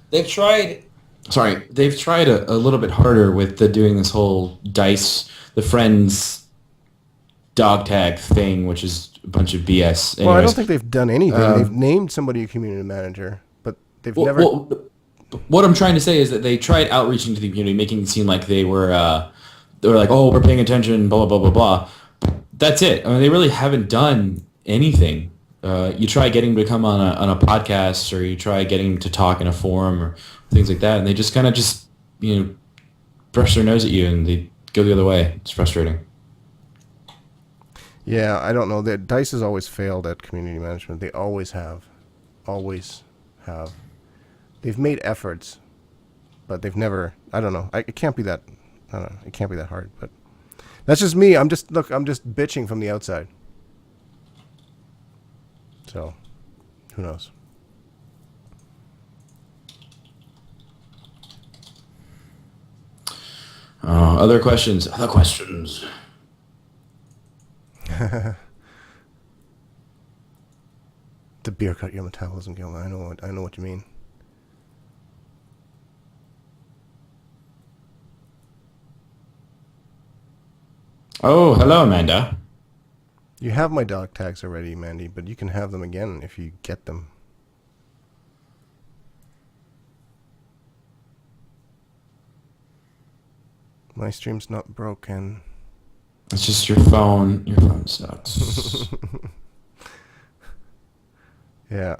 They've tried. Sorry, they've tried a little bit harder with doing this whole DICE, the Friends dog tag thing, which is a bunch of BS. Anyways, well, I don't think they've done anything. They've named somebody a community manager, but they've never. What I'm trying to say is that they tried outreaching to the community, making it seem like they were like, oh, we're paying attention, blah blah blah blah blah. That's it. I mean, they really haven't done anything. You try getting them to come on a podcast, or you try getting them to talk in a forum or things like that, and they just kind of brush their nose at you and they go the other way. It's frustrating. Yeah, I don't know. DICE has always failed at community management. They always have. Always have. They've made efforts, but they've never... I don't know. It can't be that... I don't know. It can't be that hard, but... That's just me. I'm just bitching from the outside. So, who knows? Other questions? Other questions. The beer cut your metabolism, Gilman. I know what you mean. Oh, hello, Amanda. You have my dog tags already, Mandy, but you can have them again if you get them. My stream's not broken. It's just your phone. Your phone sucks. Yeah.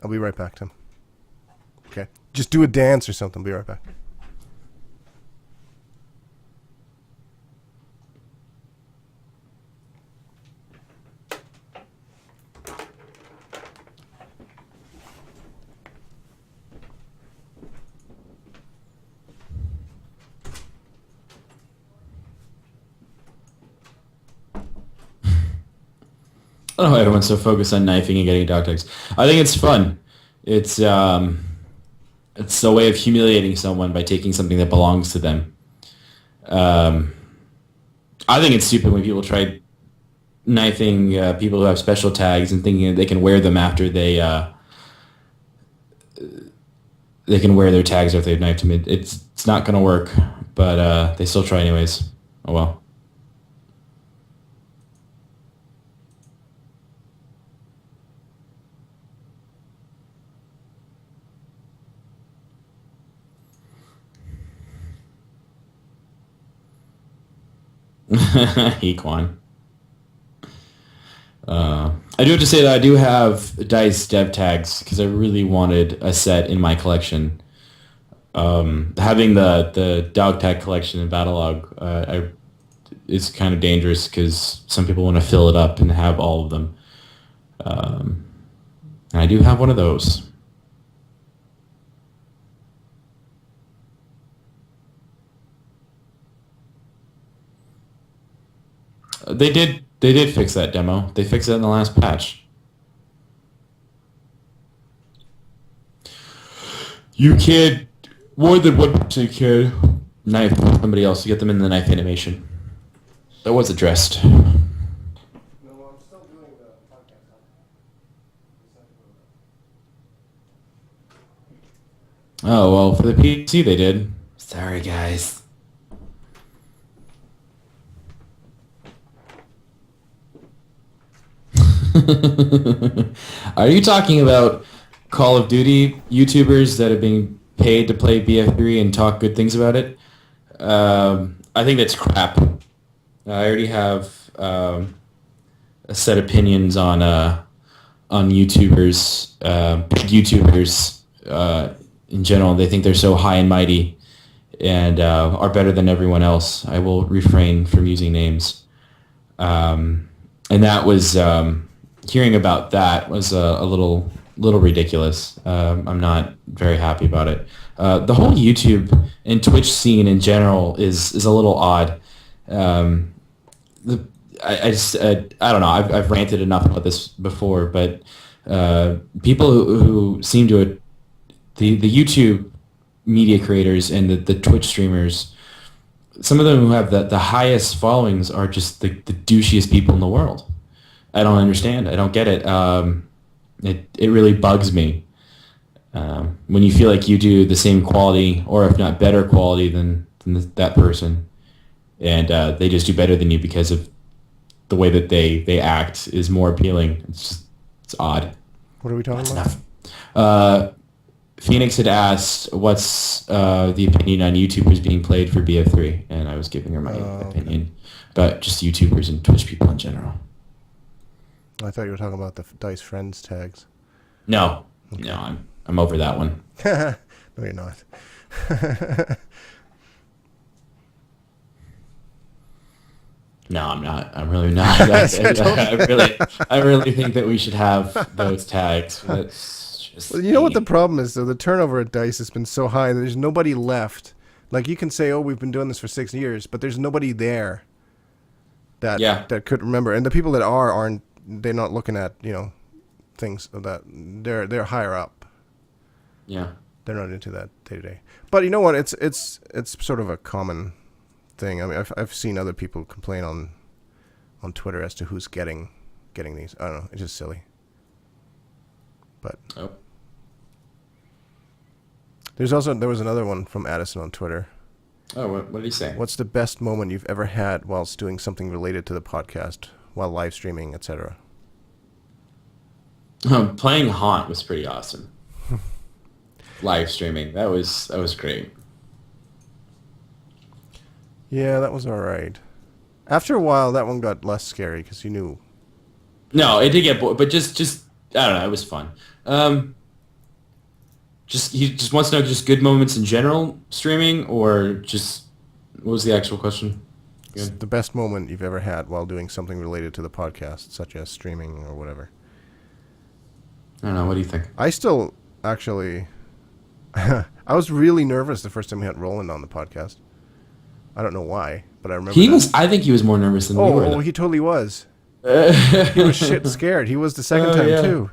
I'll be right back, Tim. Okay. Just do a dance or something. Be right back. I don't know why everyone's so focused on knifing and getting dog tags. I think it's fun. It's a way of humiliating someone by taking something that belongs to them. I think it's stupid when people try knifing people who have special tags and thinking that they can wear them after they can wear their tags after they've knifed them. It's not going to work, but they still try anyways. Oh well. Equan. I do have to say that I do have Dice dev tags because I really wanted a set in my collection. Having the dog tag collection in Battlelog is kind of dangerous because some people want to fill it up and have all of them. And I do have one of those. They did fix that demo. They fixed it in the last patch. You can't, more than one person can knife somebody else to get them in the knife animation. That was addressed. No, I'm still doing the podcast. Oh, well, for the PC they did. Sorry, guys. Are you talking about Call of Duty YouTubers that are being paid to play BF3 and talk good things about it? I think that's crap. I already have a set opinions on YouTubers, big YouTubers in general. They think they're so high and mighty and are better than everyone else. I will refrain from using names. And that was hearing about that was a little ridiculous. I'm not very happy about it. The whole YouTube and Twitch scene in general is a little odd. I don't know. I've ranted enough about this before, but people who seem to the YouTube media creators and the Twitch streamers, some of them who have the highest followings are just the douchiest people in the world. I don't understand. I don't get it. It really bugs me when you feel like you do the same quality, or if not better quality than that person, and they just do better than you because of the way that they act is more appealing. It's odd. What are we talking That's about? enough. Phoenix had asked, what's the opinion on YouTubers being played for BF3? And I was giving her my opinion about just YouTubers and Twitch people in general. I thought you were talking about the Dice Friends tags. No, no, I'm over that one. No, you're not. No, I'm not. I'm really not. I really think that we should have those tags. That's just Well, you know what the problem is, though? The turnover at Dice has been so high that there's nobody left. Like, you can say, oh, we've been doing this for 6 years, but there's nobody there that could remember. And the people that aren't, they're not looking at, things that they're higher up. Yeah. They're not into that day to day. But you know what? It's sort of a common thing. I mean, I've seen other people complain on Twitter as to who's getting these. I don't know. It's just silly. But there was another one from Addison on Twitter. Oh, what did he say? What's the best moment you've ever had whilst doing something related to the podcast, while live streaming, etc.? Playing Haunt was pretty awesome. Live streaming, that was great. Yeah, that was all right. After a while, that one got less scary because you knew. No, it did get bored, but just I don't know, it was fun. He just wants to know just good moments in general streaming, or just what was the actual question? The best moment you've ever had while doing something related to the podcast, such as streaming or whatever. I don't know. What do you think? I still actually, I was really nervous the first time we had Roland on the podcast. I don't know why, but I remember I think he was more nervous than we were. Oh, he totally was. He was shit scared. He was the second Oh, time yeah. too.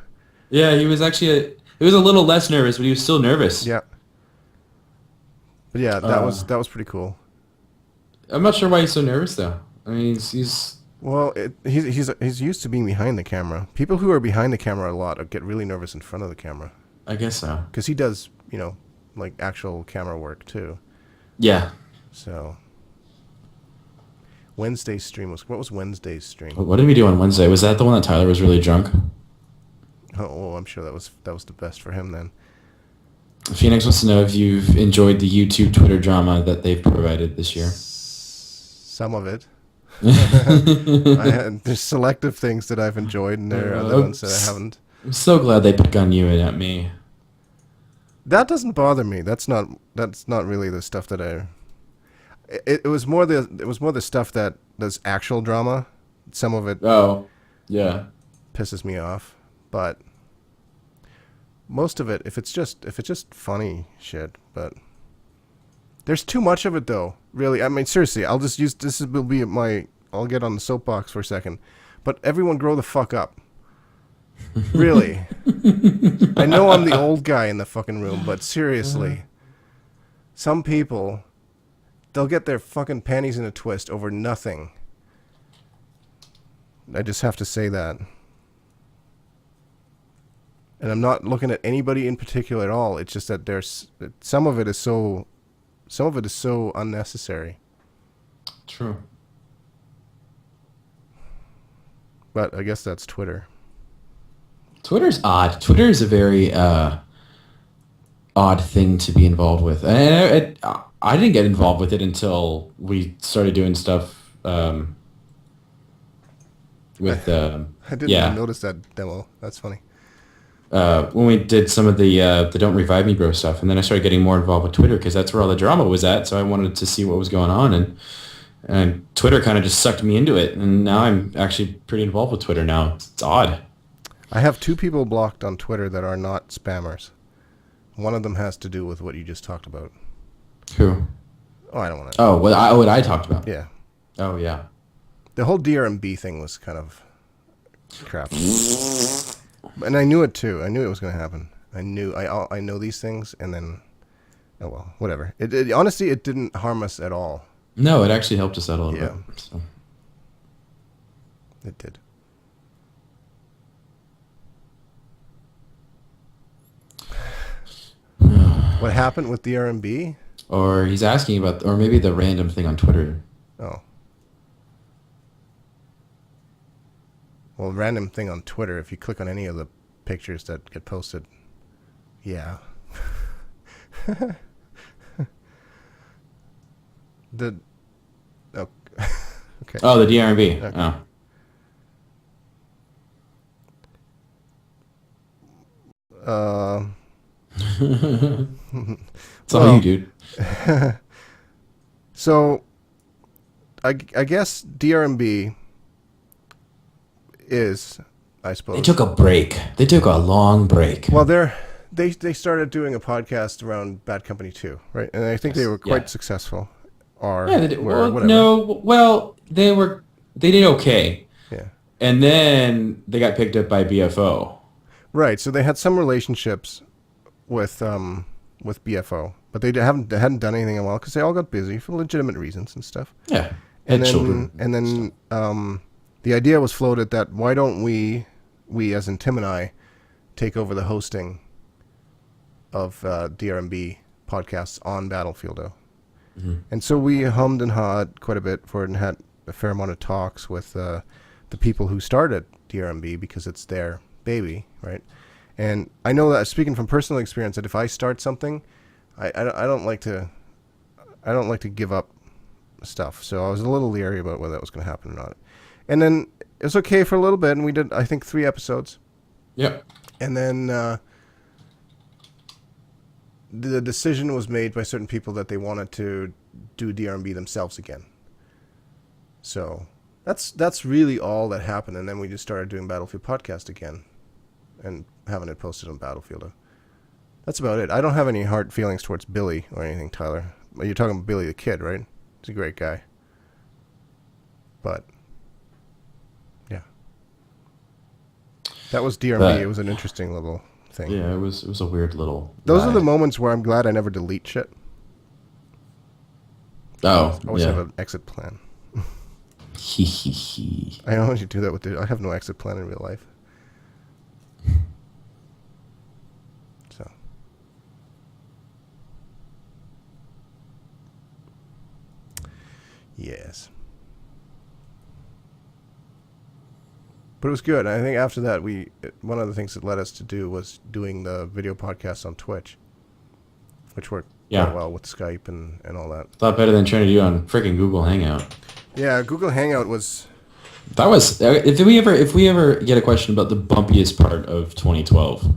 Yeah, he was actually he was a little less nervous, but he was still nervous. Yeah. But yeah, that was pretty cool. I'm not sure why he's so nervous though. I mean, he's Well, he's used to being behind the camera. People who are behind the camera a lot get really nervous in front of the camera I guess so. because he does, like actual camera work too. Yeah. So Wednesday's stream was what was Wednesday's stream? What did we do on Wednesday? Was that the one that Tyler was really drunk? Oh, I'm sure that was the best for him then. Phoenix wants to know if you've enjoyed the YouTube Twitter drama that they've provided this year. Some of it. There's selective things that I've enjoyed, and there are other ones that I haven't. I'm so glad they pick on you and not me. That doesn't bother me. That's not really the stuff that I. It was more the stuff that's actual drama. Some of it Oh, yeah. pisses me off, but most of it, if it's just funny shit, but there's too much of it though. Really, I mean, seriously, I'll just use will be I'll get on the soapbox for a second, but everyone grow the fuck up. Really, I know I'm the old guy in the fucking room, but seriously, some people, they'll get their fucking panties in a twist over nothing. I just have to say that. And I'm not looking at anybody in particular at all. It's just that there's some of it is so unnecessary. True. But I guess that's Twitter. Twitter's odd. Twitter is a very odd thing to be involved with. And I didn't get involved with it until we started doing stuff with I didn't yeah. notice that demo. That's funny. When we did some of the Don't Revive Me Bro stuff, and then I started getting more involved with Twitter because that's where all the drama was at. So I wanted to see what was going on, and Twitter kind of just sucked me into it. And now I'm actually pretty involved with Twitter now. It's odd. I have 2 people blocked on Twitter that are not spammers. One of them has to do with what you just talked about. Who? Oh, I don't want to. Oh, what I talked about. Yeah. Oh, yeah. The whole DRMB thing was kind of crap. And I knew it too. I knew it was going to happen. I know these things, and then, oh well, whatever. Honestly, it didn't harm us at all. No, it actually helped us out a little Yeah. bit. So. It did. What happened with DRMB? Or he's asking about, or maybe the random thing on Twitter. Oh. Well, random thing on Twitter, if you click on any of the pictures that get posted, yeah. Oh, okay. Oh, the DRB. Okay. Oh. It's all you, dude. So, I guess DRMB is, I suppose. They took a break. They took a long break. Well, they started doing a podcast around Bad Company 2, right? And I think they were quite successful. Or Yeah, they did. Well, whatever. no, well, they did okay. Yeah. And then they got picked up by BFO. Right. So they had some relationships with BFO, but they hadn't done anything in a while because they all got busy for legitimate reasons and stuff. Yeah. And Had then, children. and then the idea was floated that why don't we as in Tim and I, take over the hosting of DRMB podcasts on Battlefieldo. Mm-hmm. And so we hummed and hawed quite a bit for it and had a fair amount of talks with the people who started DRMB because it's their baby, right? And I know that, speaking from personal experience, that if I start something, I don't like to give up stuff. So I was a little leery about whether that was going to happen or not. And then it was okay for a little bit, and we did, I think, 3 episodes. Yep. And then the decision was made by certain people that they wanted to do DRMB themselves again. So that's really all that happened. And then we just started doing Battlefield Podcast again and having it posted on Battlefield. That's about it. I don't have any hard feelings towards Billy or anything, Tyler. You're talking about Billy the Kid, right? He's a great guy. But, yeah. That was DRM. But- It was an interesting little thing. Yeah, it was a weird little. Those are the ride. moments where I'm glad I never delete shit. Oh, I always yeah. have an exit plan. Hee hee hee. I always do that with I have no exit plan in real life. So. Yes. But it was good. I think after that, one of the things that led us to do was doing the video podcasts on Twitch, which worked Yeah. quite well with Skype and all that. A lot better than trying to do on freaking Google Hangout. Yeah, Google Hangout was... That was if we ever get a question about the bumpiest part of 2012,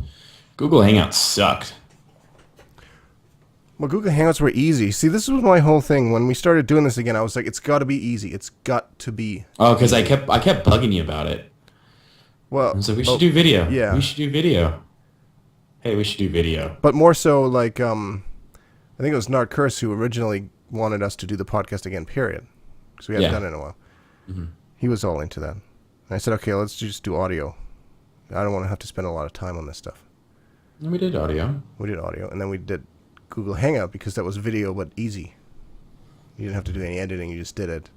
Google Hangout sucked. Well, Google Hangouts were easy. See, this was my whole thing. When we started doing this again, I was like, it's got to be easy. It's got to be. Oh, because I kept bugging you about it. Well, I was like, we should do video. yeah. We should do video. Hey, we should do video. But more so, like, I think it was Narcurse who originally wanted us to do the podcast again, period. Because we hadn't Yeah. done it in a while. Mm-hmm. He was all into that. And I said, okay, let's just do audio. I don't want to have to spend a lot of time on this stuff. And we did audio. We did audio, and then we did Google Hangout because that was video but easy. You didn't have to do any editing, you just did it.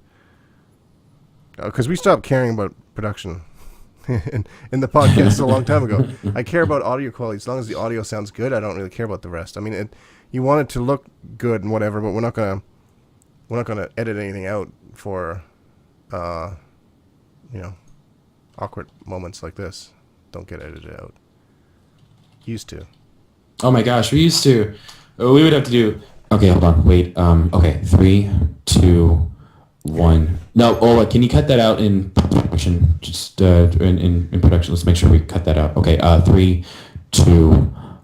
Because we stopped caring about production in the podcast a long time ago. I care about audio quality. As long as the audio sounds good, I don't really care about the rest. I mean, you want it to look good and whatever, but we're not gonna edit anything out for, awkward moments like this. Don't get edited out. Used to. Oh my gosh, we used to. We would have to do. Okay, hold on. Wait. Okay, 3, 2, 1. No, Ola, can you cut that out in production? Just in production. Let's make sure we cut that out. Okay. 3, 2,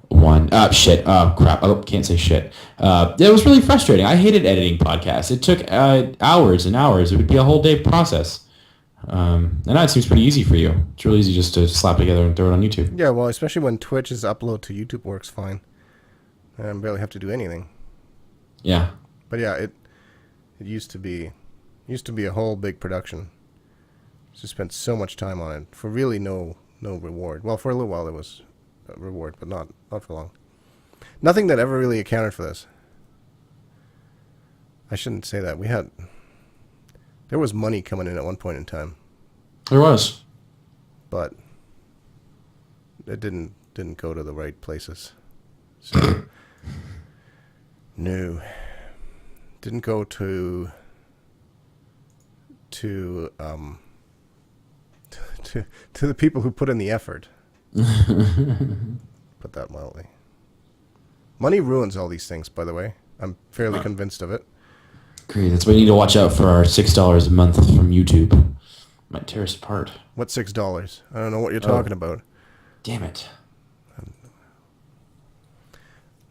1. Shit. Oh crap. Oh, can't say shit. It was really frustrating. I hated editing podcasts. It took hours and hours. It would be a whole day process. And now it seems pretty easy for you. It's really easy just to slap together and throw it on YouTube. Yeah, well, especially when Twitch's upload to YouTube works fine. I barely have to do anything. Yeah. But yeah, it used to be a whole big production. Just spent so much time on it for really no reward. Well, for a little while there was a reward, but not for long. Nothing that ever really accounted for this. I shouldn't say that. There was money coming in at one point in time, There was. but it didn't go to the right places. So no, didn't go to the people who put in the effort. Put that mildly. Money ruins all these things, by the way. I'm fairly convinced of it. Great. That's why you need to watch out for our $6 a month from YouTube. Might tear us apart. What's $6? I don't know what you're talking about. Damn it.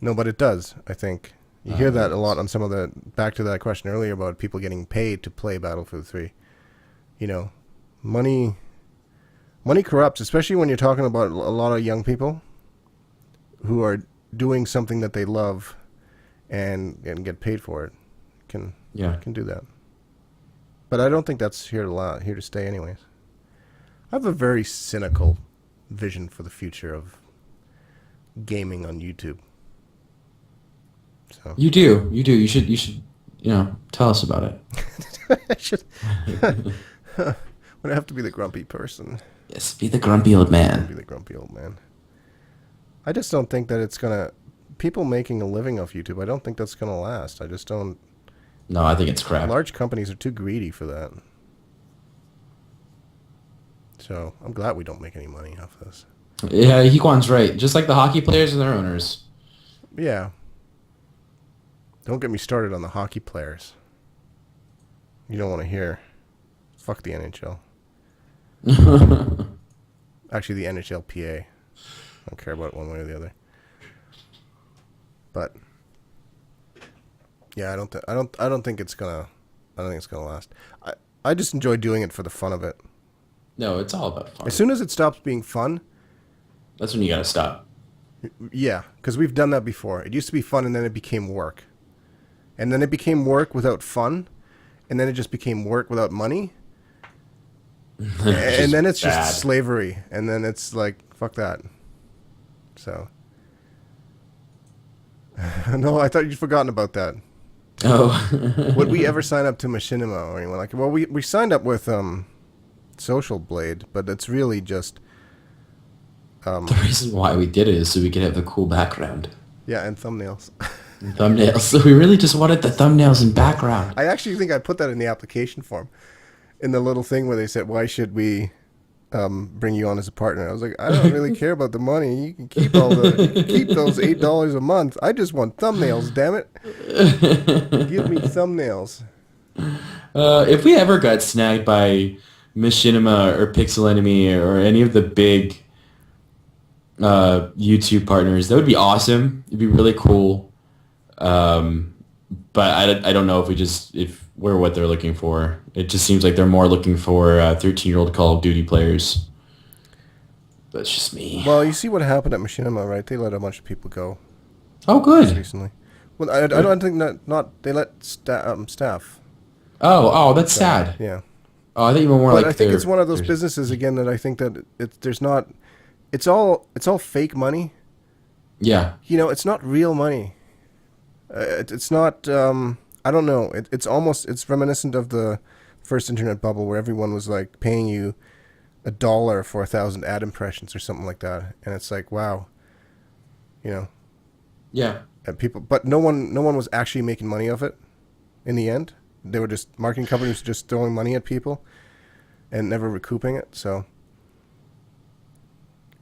No, but it does, I think. You hear that a lot on some of the... Back to that question earlier about people getting paid to play Battlefield 3. Money corrupts, especially when you're talking about a lot of young people who are doing something that they love and get paid for it. Can do that. But I don't think that's here to stay anyways. I have a very cynical vision for the future of gaming on YouTube. So You do. You should, tell us about it. I should. Would I have to be the grumpy person? Yes, be the grumpy old Be man. the grumpy old man. I just don't think that it's gonna. People making a living off YouTube, I don't think that's gonna last. I just don't. No, I think it's crap. Large companies are too greedy for that. So I'm glad we don't make any money off this. Yeah, Hequan's right. Just like the hockey players and their owners. Yeah. Don't get me started on the hockey players. You don't want to hear. Fuck the NHL. Actually, the NHLPA. I don't care about it one way or the other. But yeah, I don't think it's gonna last. I just enjoy doing it for the fun of it. No, it's all about fun. As soon as it stops being fun, That's when you gotta stop. yeah, because we've done that before. It used to be fun, and then it became work, and then it became work without fun, and then it just became work without money. And then it's bad. just slavery, and then it's like fuck that. So no, I thought you'd forgotten about that. Oh. Would we ever sign up to Machinima or anyone like? Well, we signed up with Social Blade, but it's really just The reason why we did it is so we could have a cool background. yeah, and thumbnails. And thumbnails. So we really just wanted the thumbnails and background. I actually think I put that in the application form, in the little thing where they said, "Why should we bring you on as a partner?" I was like, I don't really care about the money. You can keep keep those $8 a month. I just want thumbnails. Damn it! Give me thumbnails. If we ever got snagged by Machinima or Pixel Enemy or any of the big YouTube partners, that would be awesome. It'd be really cool. But I don't know if we're what they're looking for. It just seems like they're more looking for 13-year-old Call of Duty players. That's just me. Well, you see what happened at Machinima, right? They let a bunch of people go Oh, good. recently. Well, I don't think not they let staff. Oh, that's sad. Yeah. Oh, I thought you were more But like. I think it's one of those businesses again that I think that there's not. It's all fake money. Yeah. You know, it's not real money. It's not. I don't know. It's reminiscent of the first internet bubble where everyone was like paying you $1 for 1,000 ad impressions or something like that, and it's like wow. You know. Yeah. And but no one was actually making money of it. In the end, they were just marketing companies just throwing money at people, and never recouping it. So.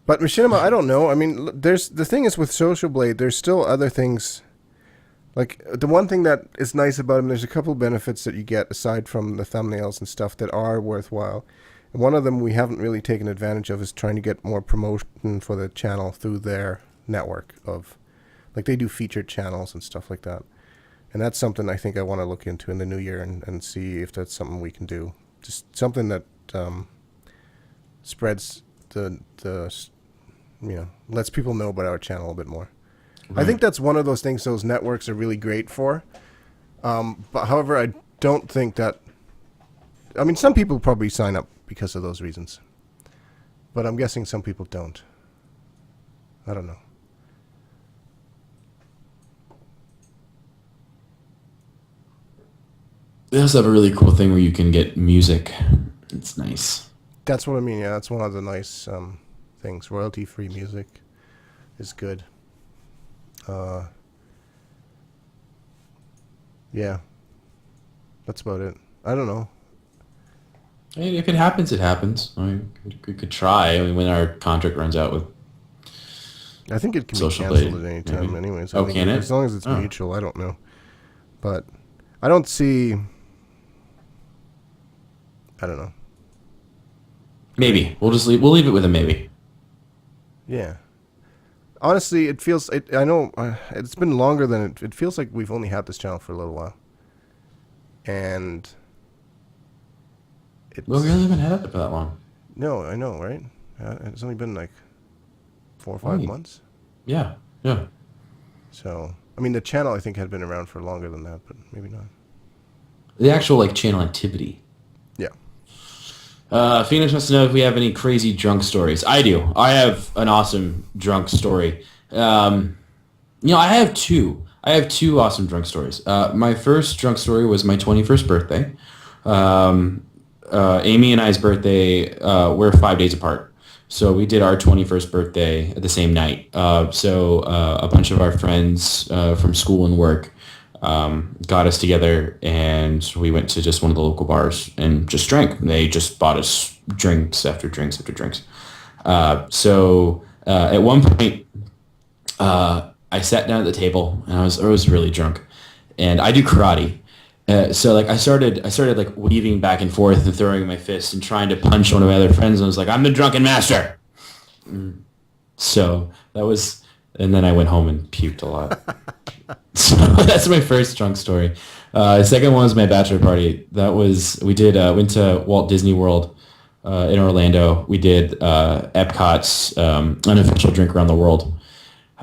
But Machinima, I don't know. I mean, the thing is with Social Blade, there's still other things. Like the one thing that is nice about them, there's a couple benefits that you get aside from the thumbnails and stuff that are worthwhile. And one of them we haven't really taken advantage of is trying to get more promotion for the channel through their network of, like they do featured channels and stuff like that. And that's something I think I want to look into in the new year and see if that's something we can do. Just something that spreads lets people know about our channel a bit more. Right. I think that's one of those things those networks are really great for. But however, I don't think that. I mean, some people probably sign up because of those reasons, but I'm guessing some people don't. I don't know. They also have a really cool thing where you can get music. It's nice. That's what I mean. Yeah, that's one of the nice things. Royalty-free music is good. Yeah, that's about it. I don't know. Hey, if it happens, it happens. I mean, we could try. I mean, when our contract runs out with. I think it can Social be canceled Blade, at any time, maybe. anyways. Oh, can it? As long as it's mutual, I don't know. But I don't see. I don't know. Maybe we'll leave it with a maybe. Yeah. Honestly, it feels. I know it's been longer than it feels like we've only had this channel for a little while. And. Well, we really haven't had it for that long. No, I know, right? It's only been like 4 or 5 months. Yeah. So, I mean, the channel I think had been around for longer than that, but maybe not. The actual channel activity. Yeah. Phoenix wants to know if we have any crazy drunk stories. I do. I have an awesome drunk story. I have two. I have two awesome drunk stories. My first drunk story was my 21st birthday. Amy and I's birthday, we're 5 days apart. So we did our 21st birthday at the same night. So a bunch of our friends from school and work got us together, and we went to just one of the local bars and just drank. They just bought us drinks after drinks after drinks. So at one point, I sat down at the table, and I was really drunk, and I do karate. So I started weaving back and forth and throwing my fist and trying to punch one of my other friends. And I was like, I'm the drunken master. So that was, and then I went home and puked a lot. So that's my first drunk story. The second one was my bachelor party. Went to Walt Disney World in Orlando. We did Epcot's unofficial drink around the world.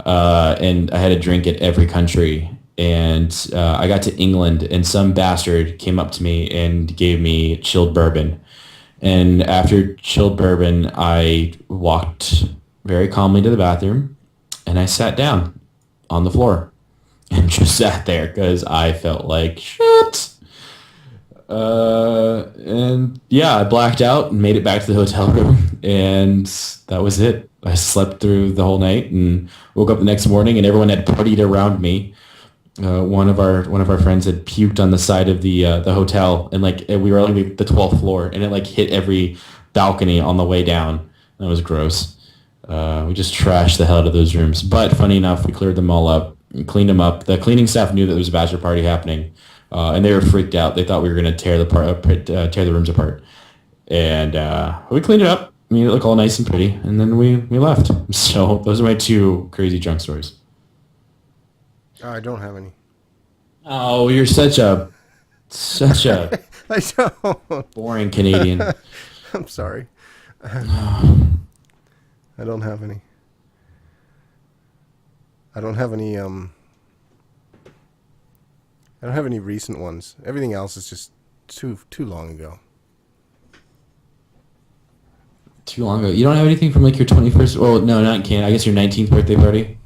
And I had a drink at every country. And I got to England, and some bastard came up to me and gave me chilled bourbon. And after chilled bourbon, I walked very calmly to the bathroom, and I sat down on the floor and just sat there because I felt like shit. And yeah, I blacked out and made it back to the hotel room, and that was it. I slept through the whole night and woke up the next morning, and everyone had partied around me. One of our friends had puked on the side of the hotel, and like we were on the 12th floor, and it like hit every balcony on the way down. That was gross. We just trashed the hell out of those rooms. But funny enough, we cleared them all up and cleaned them up. The cleaning staff knew that there was a bachelor party happening, and they were freaked out. They thought we were going to tear the rooms apart, and we cleaned it up. Made it look all nice and pretty, and then we left. So those are my two crazy drunk stories. I don't have any. Oh, you're such a I don't. boring Canadian. I'm sorry. I don't have any. I don't have any. I don't have any recent ones. Everything else is just too long ago. Too long ago. You don't have anything from like your 21st? Well, no, not in Canada. I guess your 19th birthday party.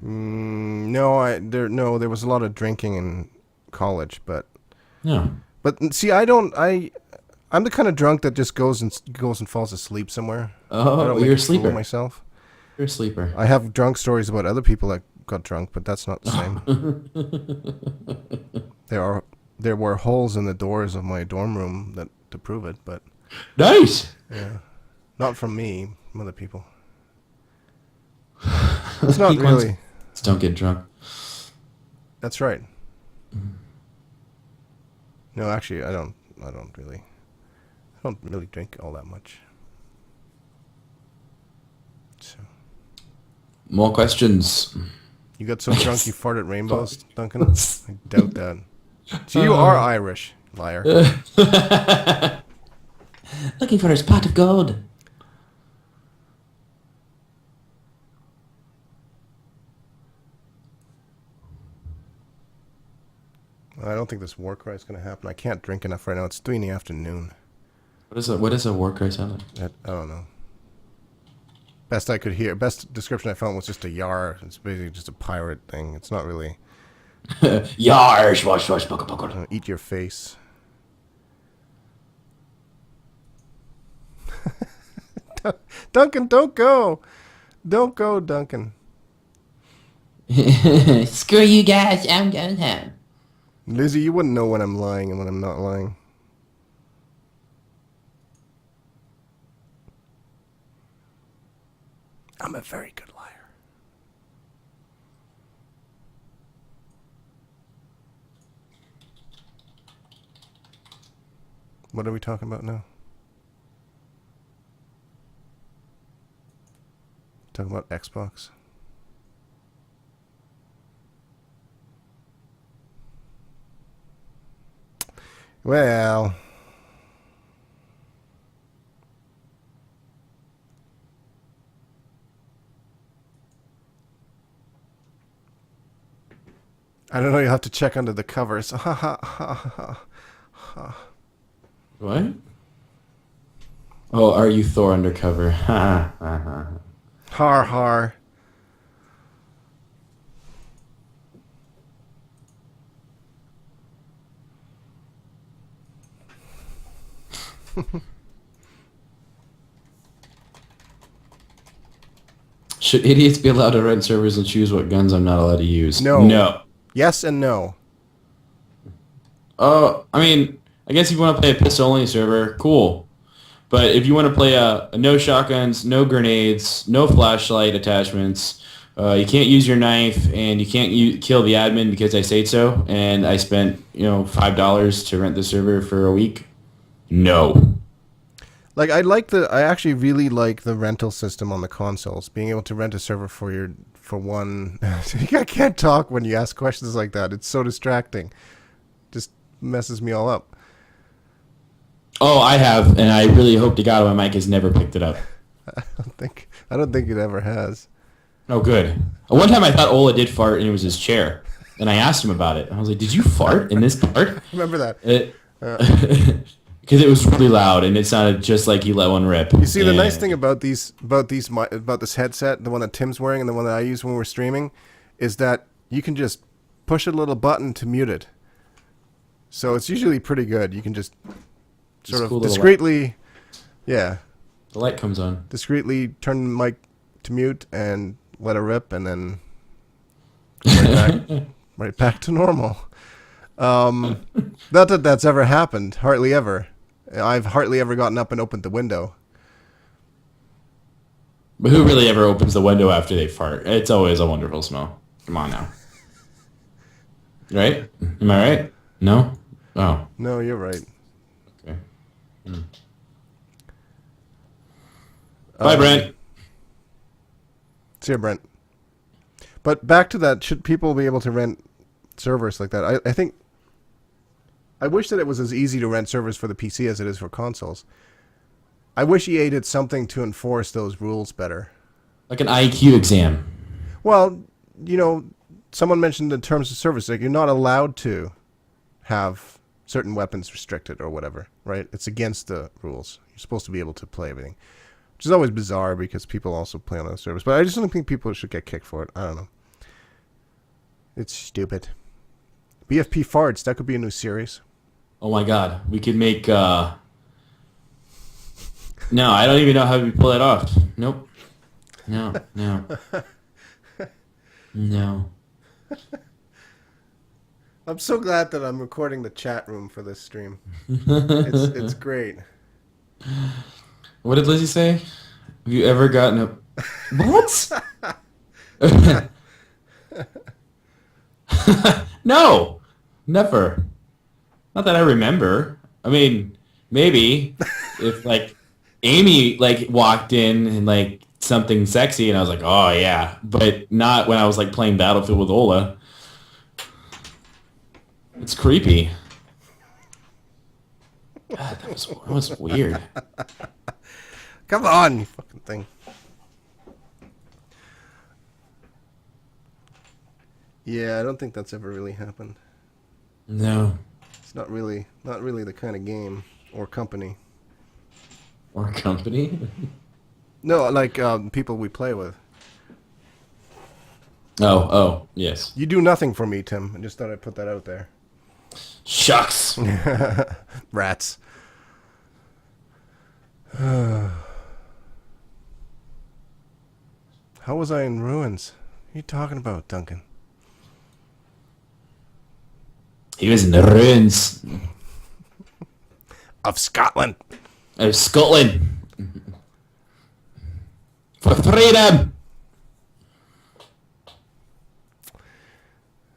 No, there was a lot of drinking in college, but No. see, I'm the kind of drunk that just goes and falls asleep somewhere. I Oh, don't make you're a a fool of sleeper. myself. You're a sleeper. I have drunk stories about other people that got drunk, but that's not the same. There were holes in the doors of my dorm room to prove it, but Nice. yeah, not from me, from other people. It's not Peak ones. really. Just don't get drunk. That's right. No, actually, I don't really drink all that much. So, More questions. you got so drunk you farted rainbows, Duncan? I doubt that. So you are Irish, liar. Looking for his pot of gold. I don't think this war cry is going to happen. I can't drink enough right now. It's 3 in the afternoon. What is a war cry sound I don't know. Best I could hear. Best description I found was just a yar. It's basically just a pirate thing. It's not really like? Yar, swash, swash, buckle, buckle. eat your face. Duncan, don't go. Don't go, Duncan. Screw you guys, I'm going home. Lizzie, you wouldn't know when I'm lying and when I'm not lying. I'm a very good liar. What are we talking about now? Talking about Xbox. Well, I don't know. You'll have to check under the covers. Ha ha ha ha ha. What? Oh, are you Thor undercover? Ha ha ha. Har har. Should idiots be allowed to rent servers and choose what guns I'm not allowed to use? No. No. Yes and no. I mean, I guess if you want to play a pistol-only server, cool. But if you want to play a no shotguns, no grenades, no flashlight attachments, you can't use your knife, and you can't kill the admin because I say so, and I spent $5 to rent the server for a week. No. Like I actually really like the rental system on the consoles. Being able to rent a server for one. I can't talk when you ask questions like that. It's so distracting. Just messes me all up. Oh, I have, and I really hope to God my mic has never picked it up. I don't think it ever has. Oh, good. One time I thought Ola did fart, and it was his chair. And I asked him about it. I was like, did you fart in this part? Remember that? Because because it was really loud and it sounded just like he let one rip. You see, the nice thing about this headset, the one that Tim's wearing and the one that I use when we're streaming, is that you can just push a little button to mute it. So it's usually pretty good. You can just sort of cool discreetly, the light comes on. discreetly turn the mic to mute and let it rip, and then right back to normal. Not that that's ever happened. Hardly ever. I've hardly ever gotten up and opened the window. But who really ever opens the window after they fart? It's always a wonderful smell. Come on now. Right? Am I right? No? Oh. No, you're right. Okay. Bye, Brent. See you, Brent. But back to that, should people be able to rent servers like that? I think... I wish that it was as easy to rent servers for the PC as it is for consoles. I wish EA did something to enforce those rules better. Like an IQ exam. Well, you know, someone mentioned the terms of service, like you're not allowed to have certain weapons restricted or whatever, right? It's against the rules. You're supposed to be able to play everything. Which is always bizarre because people also play on those servers. But I just don't think people should get kicked for it. I don't know. It's stupid. BFP farts, that could be a new series. Oh my god. We could make, No, I don't even know how we pull it off. Nope. No. No. I'm so glad that I'm recording the chat room for this stream. It's great. What did Lizzie say? Have you ever gotten a... What? No. Never. Not that I remember. I mean, maybe if like Amy like walked in and like something sexy and I was like, oh yeah, but not when I was like playing Battlefield with Ola. It's creepy. God, that was weird. Come on, you fucking thing. Yeah, I don't think that's ever really happened. No. It's not really the kind of game or company. Or company? No, like people we play with. Oh, yes. You do nothing for me, Tim. I just thought I'd put that out there. Shucks. Rats. How was I in ruins? What are you talking about, Duncan? He was in the ruins Of Scotland. of Scotland. For freedom.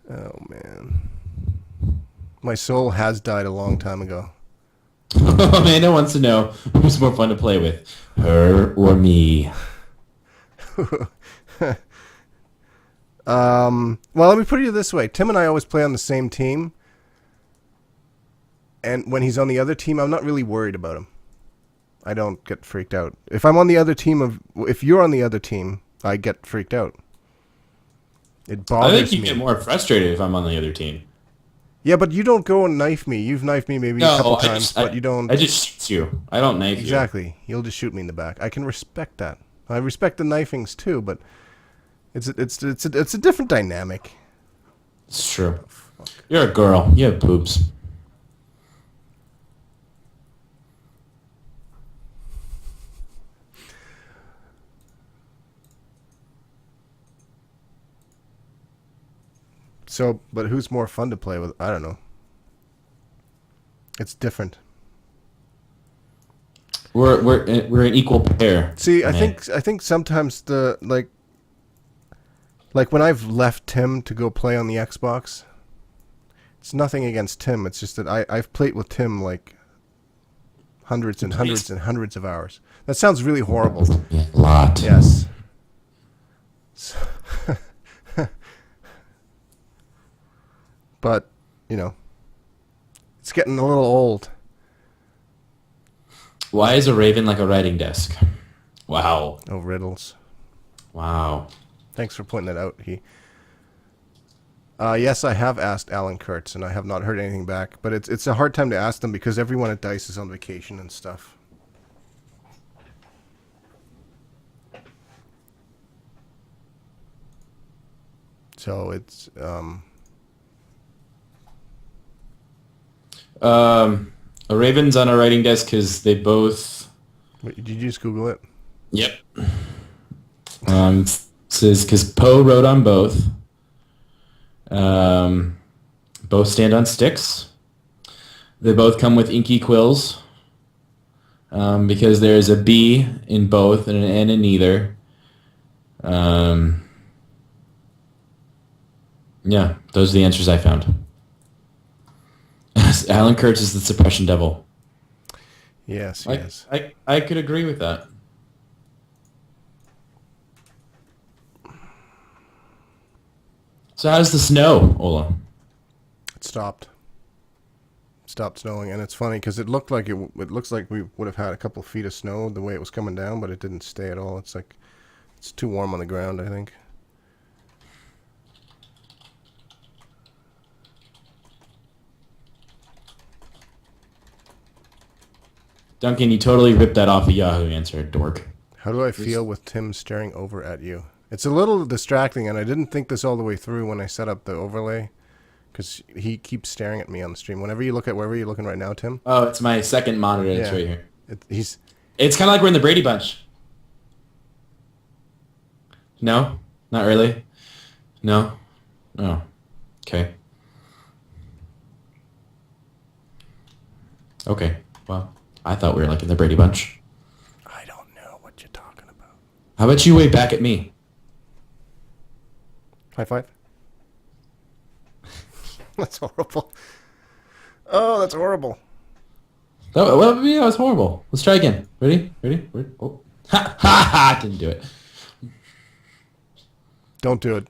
Oh, man. My soul has died a long time ago. Amanda wants to know who's more fun to play with, her or me. Well, let me put it this way. Tim and I always play on the same team. And when he's on the other team, I'm not really worried about him. I don't get freaked out. If I'm on the other team if you're on the other team, I get freaked out. It bothers me. I think you get more frustrated if I'm on the other team. Yeah, but you don't go and knife me. You've knifed me maybe a couple times, but you don't. I just shoot you. I don't knife you. Exactly. You'll just shoot me in the back. I can respect that. I respect the knifings too, but it's a different dynamic. It's true. You're a girl. You have boobs. So, but who's more fun to play with? I don't know. It's different. We're an equal pair. See, I think sometimes the like when I've left Tim to go play on the Xbox, it's nothing against Tim. It's just that I've played with Tim like hundreds and hundreds and hundreds of hours. That sounds really horrible. Yeah, a lot. Yes. So but, you know, it's getting a little old. Why is a raven like a writing desk? Wow. Oh, riddles. Wow. Thanks for pointing that out, he. Yes, I have asked Alan Kurtz, and I have not heard anything back. But it's a hard time to ask them because everyone at DICE is on vacation and stuff. So it's A Raven's on a writing desk because they both. wait, did you just Google it? Yep. Says because Poe wrote on both. Both stand on sticks. They both come with inky quills. Because there's a B in both and an N in neither. Yeah, those are the answers I found. Alan Kurtz is the suppression devil. Yes, yes. I could agree with that. So how's the snow, Ola? It stopped. Stopped snowing, and it's funny because it looked like it looks like we would have had a couple feet of snow the way it was coming down, but it didn't stay at all. It's like it's too warm on the ground, I think. Duncan, you totally ripped that off a Yahoo answer, dork. How do I feel with Tim staring over at you? It's a little distracting, and I didn't think this all the way through when I set up the overlay, because he keeps staring at me on the stream. Whenever you look at wherever you're looking right now, Tim. Oh, it's my second monitor. It's Yeah. right here. He's It's kind of like we're in the Brady Bunch. No? Not really? No? Oh. Okay. Okay. Well, I thought we were like in the Brady Bunch. I don't know what you're talking about. How about you wave back at me? High five. That's horrible. Oh, that's horrible. Well, yeah, it was horrible. Let's try again. Ready? Ready? Oh. Ha! Ha! Ha! Didn't do it. Don't do it.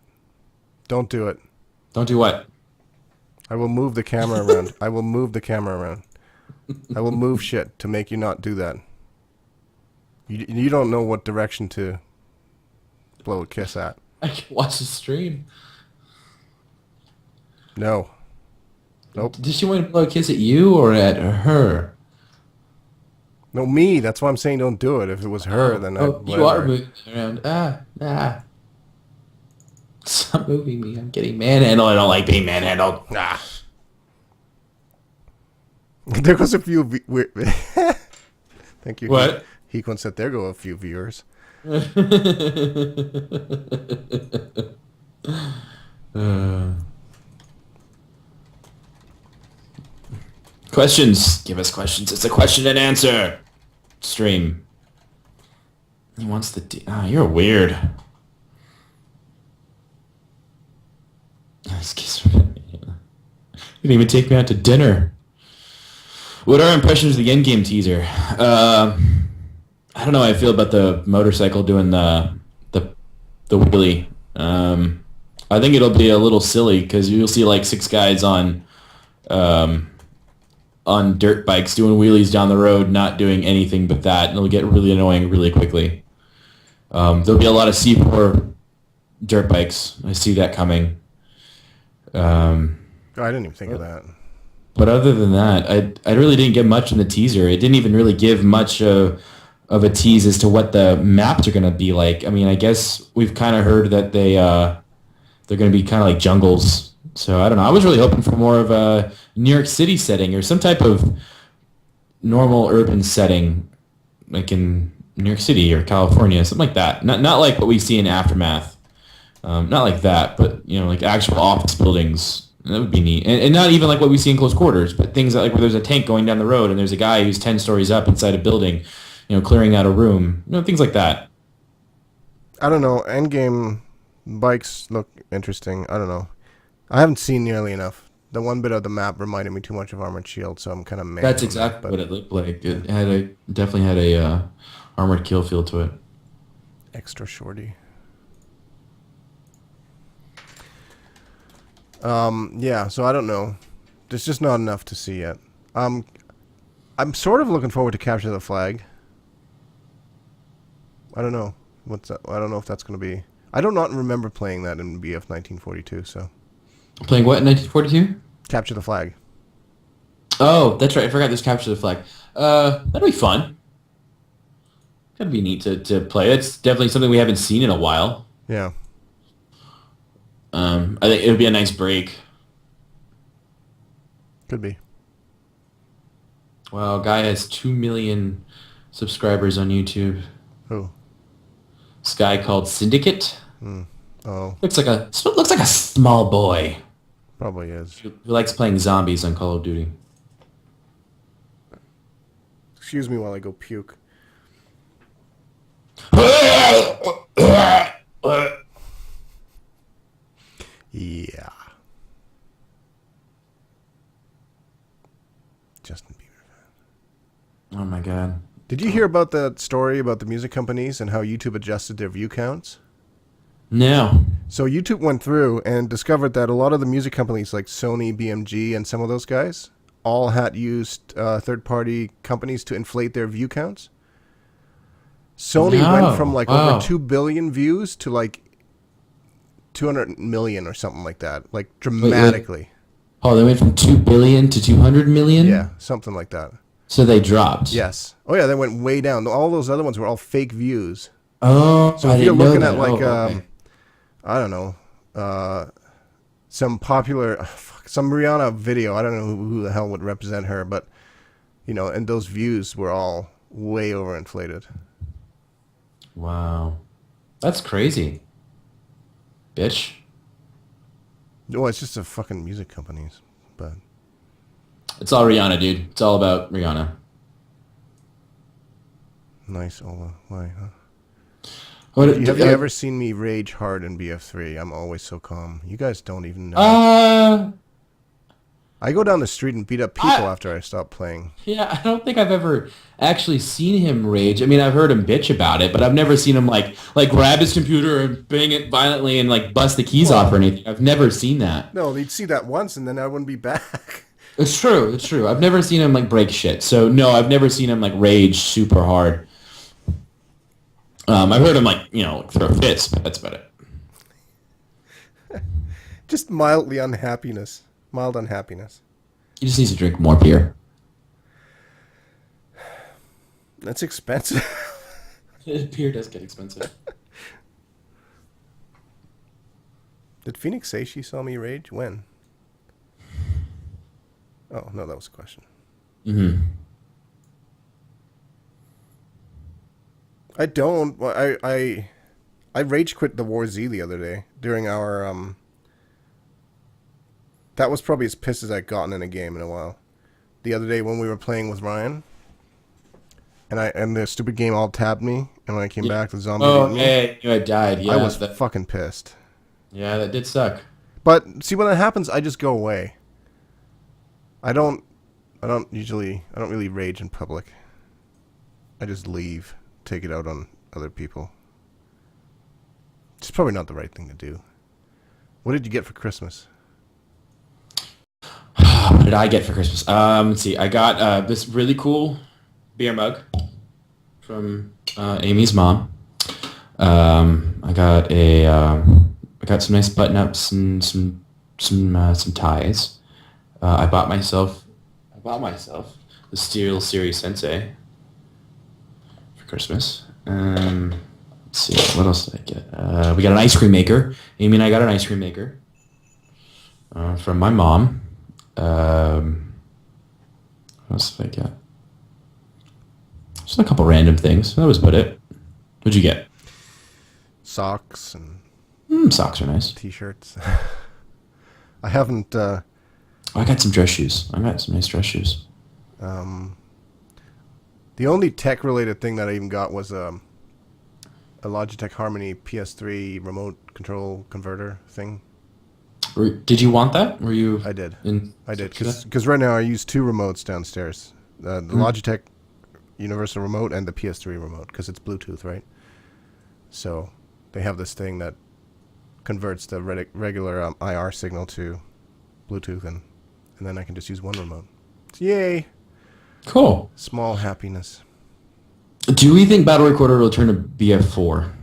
Don't do it. Don't do what? I will move the camera around. I will move the camera around. I will move shit to make you not do that. You don't know what direction to blow a kiss at. I can watch the stream. No. Nope. Does she want to blow a kiss at you or at her? No, me. That's why I'm saying don't do it. If it was her, then you are moving around. Stop moving me. I'm getting manhandled. I don't like being manhandled. Ah. There goes a few. Thank you. What? Hequan said there go a few viewers. Questions. Give us questions. It's a question and answer stream. He wants the... you're weird. Excuse me. You didn't even take me out to dinner. What are our impressions of the endgame teaser? I don't know how I feel about the motorcycle doing the wheelie. I think it'll be a little silly because you'll see like 6 guys on dirt bikes doing wheelies down the road, not doing anything but that, and it'll get really annoying really quickly. There'll be a lot of C4 dirt bikes. I see that coming. I didn't even think of that. But other than that, I really didn't get much in the teaser. It didn't even really give much of a tease as to what the maps are going to be like. I mean, I guess we've kind of heard that they're going to be kind of like jungles. So I don't know. I was really hoping for more of a New York City setting or some type of normal urban setting, like in New York City or California, something like that. Not like what we see in Aftermath. Not like that, but like actual office buildings. That would be neat. And not even like what we see in Close Quarters, but things like where there's a tank going down the road and there's a guy who's 10 stories up inside a building, clearing out a room. Things like that. I don't know. Endgame bikes look interesting. I don't know. I haven't seen nearly enough. The one bit of the map reminded me too much of Armored Shield, so I'm kind of mad. That's exactly what it looked like. It definitely had a Armored Kill feel to it. Extra shorty. Yeah, so I don't know. There's just not enough to see yet. I'm sort of looking forward to Capture the Flag. I don't know. What's that? I don't know if that's going to be... I do not remember playing that in BF 1942, so... Playing what in 1942? Capture the Flag. Oh, that's right. I forgot there's Capture the Flag. That'd be fun. That'd be neat to play. It's definitely something we haven't seen in a while. Yeah. I think it would be a nice break. Could be. Wow, guy has 2 million subscribers on YouTube. Who? This guy called Syndicate. Oh, Looks like a small boy probably is. who likes playing zombies on Call of Duty. Excuse me while I go puke. Yeah. Justin Bieber. Oh my god. Did you hear about that story about the music companies and how YouTube adjusted their view counts? No. So YouTube went through and discovered that a lot of the music companies like Sony, BMG, and some of those guys all had used third-party companies to inflate their view counts. Sony went from like wow. over 2 billion views to like 200 million or something like that, like dramatically. Oh, they went from 2 billion to 200 million? Yeah, something like that. So they dropped. Yes. Oh yeah, they went way down. All those other ones were all fake views. Oh, So I if you're didn't know looking that. at like okay. I don't know, some popular, some Rihanna video. I don't know who the hell would represent her, but you know, and those views were all way overinflated. Wow. That's crazy. Bitch. Well, it's just the fucking music companies, but It's all Rihanna, dude. It's all about Rihanna. nice, Ola. Why, huh? What, Have you ever seen me rage hard in BF3? I'm always so calm. You guys don't even know. I go down the street and beat up people after I stop playing. Yeah, I don't think I've ever actually seen him rage. I mean, I've heard him bitch about it, but I've never seen him like grab his computer and bang it violently and like bust the keys off or anything. I've never seen that. No, they'd see that once and then I wouldn't be back. It's true. It's true. I've never seen him like break shit. So no, I've never seen him like rage super hard. I've heard him like throw fits, but that's about it. Just mildly unhappiness. Mild unhappiness. He just needs to drink more beer. That's expensive. Beer does get expensive. Did Phoenix say she saw me rage? When? Oh, no, that was a question. Mm-hmm. I don't. Well, I rage quit the War Z the other day during our That was probably as pissed as I'd gotten in a game in a while. The other day when we were playing with Ryan, and the stupid game all tabbed me, and when I came back, the zombie. Oh, ate me. hey, I died. Yeah, I was fucking pissed. Yeah, that did suck. But see, when that happens, I just go away. I don't really rage in public. I just leave, take it out on other people. It's probably not the right thing to do. What did you get for Christmas? What did I get for Christmas? Let's see. I got this really cool beer mug from Amy's mom. I got some nice button ups and some ties. I bought myself the Steel Series Sensei for Christmas. Let's see, what else did I get? We got an ice cream maker. Amy and I got an ice cream maker from my mom. What else did I get? Just a couple random things. That was about it. What'd you get? Socks and Socks are nice. T-shirts. I haven't. I got some dress shoes. I got some nice dress shoes. The only tech-related thing that I even got was a Logitech Harmony PS3 remote control converter thing. Did you want that? Were you? I did. I did for that? because right now I use two remotes downstairs: the Logitech Universal Remote and the PS3 remote because it's Bluetooth, right? So they have this thing that converts the regular IR signal to Bluetooth, and then I can just use one remote. Yay! Cool. Small happiness. Do we think Battle Recorder will return to BF4?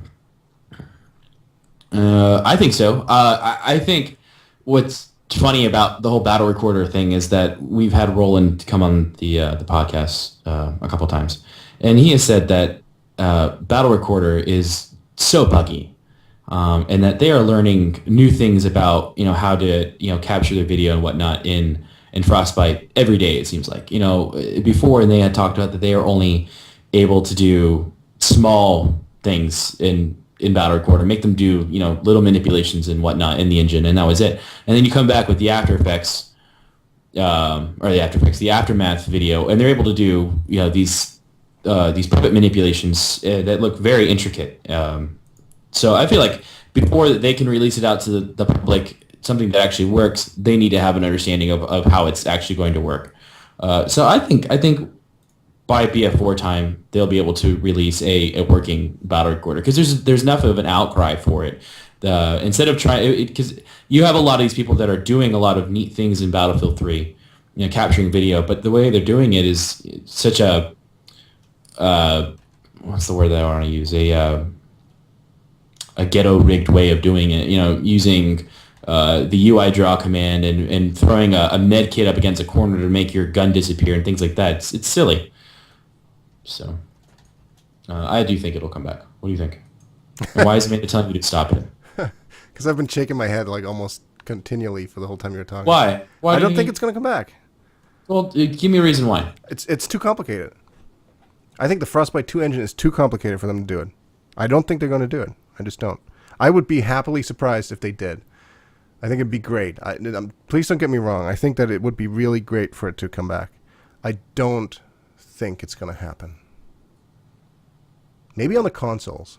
I think so. I think what's funny about the whole battle recorder thing is that we've had Roland come on the podcast a couple times, and he has said that battle recorder is so buggy, and that they are learning new things about how to capture the video and whatnot in Frostbite every day. It seems like before, and they had talked about that they are only able to do small things in battle recorder, make them do little manipulations and whatnot in the engine, and that was it. And then you come back with the After Effects, the Aftermath video, and they're able to do these puppet manipulations that look very intricate. So I feel like before they can release it out to the public, something that actually works, they need to have an understanding of how it's actually going to work. So I think by BF4 time, they'll be able to release a working battle recorder, because there's enough of an outcry for it. Instead of trying, because you have a lot of these people that are doing a lot of neat things in Battlefield 3, capturing video, but the way they're doing it is such a what's the word that I want to use, a ghetto rigged way of doing it. Using the UI draw command and throwing a med kit up against a corner to make your gun disappear and things like that. It's silly. So, I do think it'll come back. What do you think? And why is Amanda telling you to stop it? Because I've been shaking my head like almost continually for the whole time you were talking. Why? I don't think it's going to come back. Well, give me a reason why. It's too complicated. I think the Frostbite 2 engine is too complicated for them to do it. I don't think they're going to do it. I just don't. I would be happily surprised if they did. I think it'd be great. Please don't get me wrong. I think that it would be really great for it to come back. I don't think it's going to happen. Maybe on the consoles.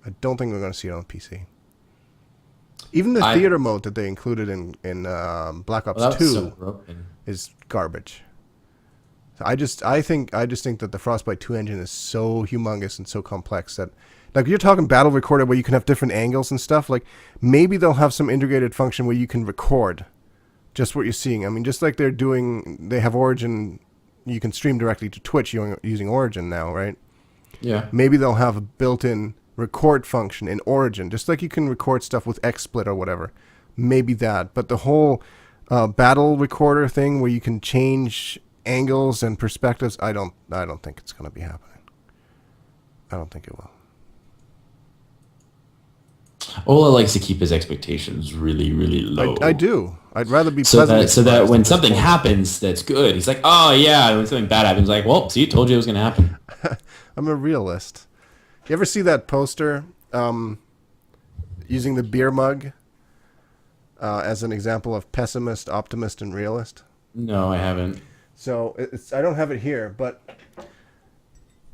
I don't think we're going to see it on PC. Even the theater mode that they included in Black Ops 2 is garbage. So I just think that the Frostbite 2 engine is so humongous and so complex that, like, you're talking battle recorder where you can have different angles and stuff. Like, maybe they'll have some integrated function where you can record just what you're seeing. I mean, just like they have Origin, you can stream directly to Twitch using Origin now, right? Yeah. Maybe they'll have a built-in record function in Origin, just like you can record stuff with XSplit or whatever. Maybe that. But the whole battle recorder thing where you can change angles and perspectives, I don't think it's going to be happening. I don't think it will. Ola likes to keep his expectations really, really low. I do. I'd rather be so that when than something happens that's good, he's like, oh yeah. And when something bad happens, like, well, see, told you it was going to happen. I'm a realist. You ever see that poster using the beer mug as an example of pessimist, optimist, and realist? No, I haven't. So I don't have it here, but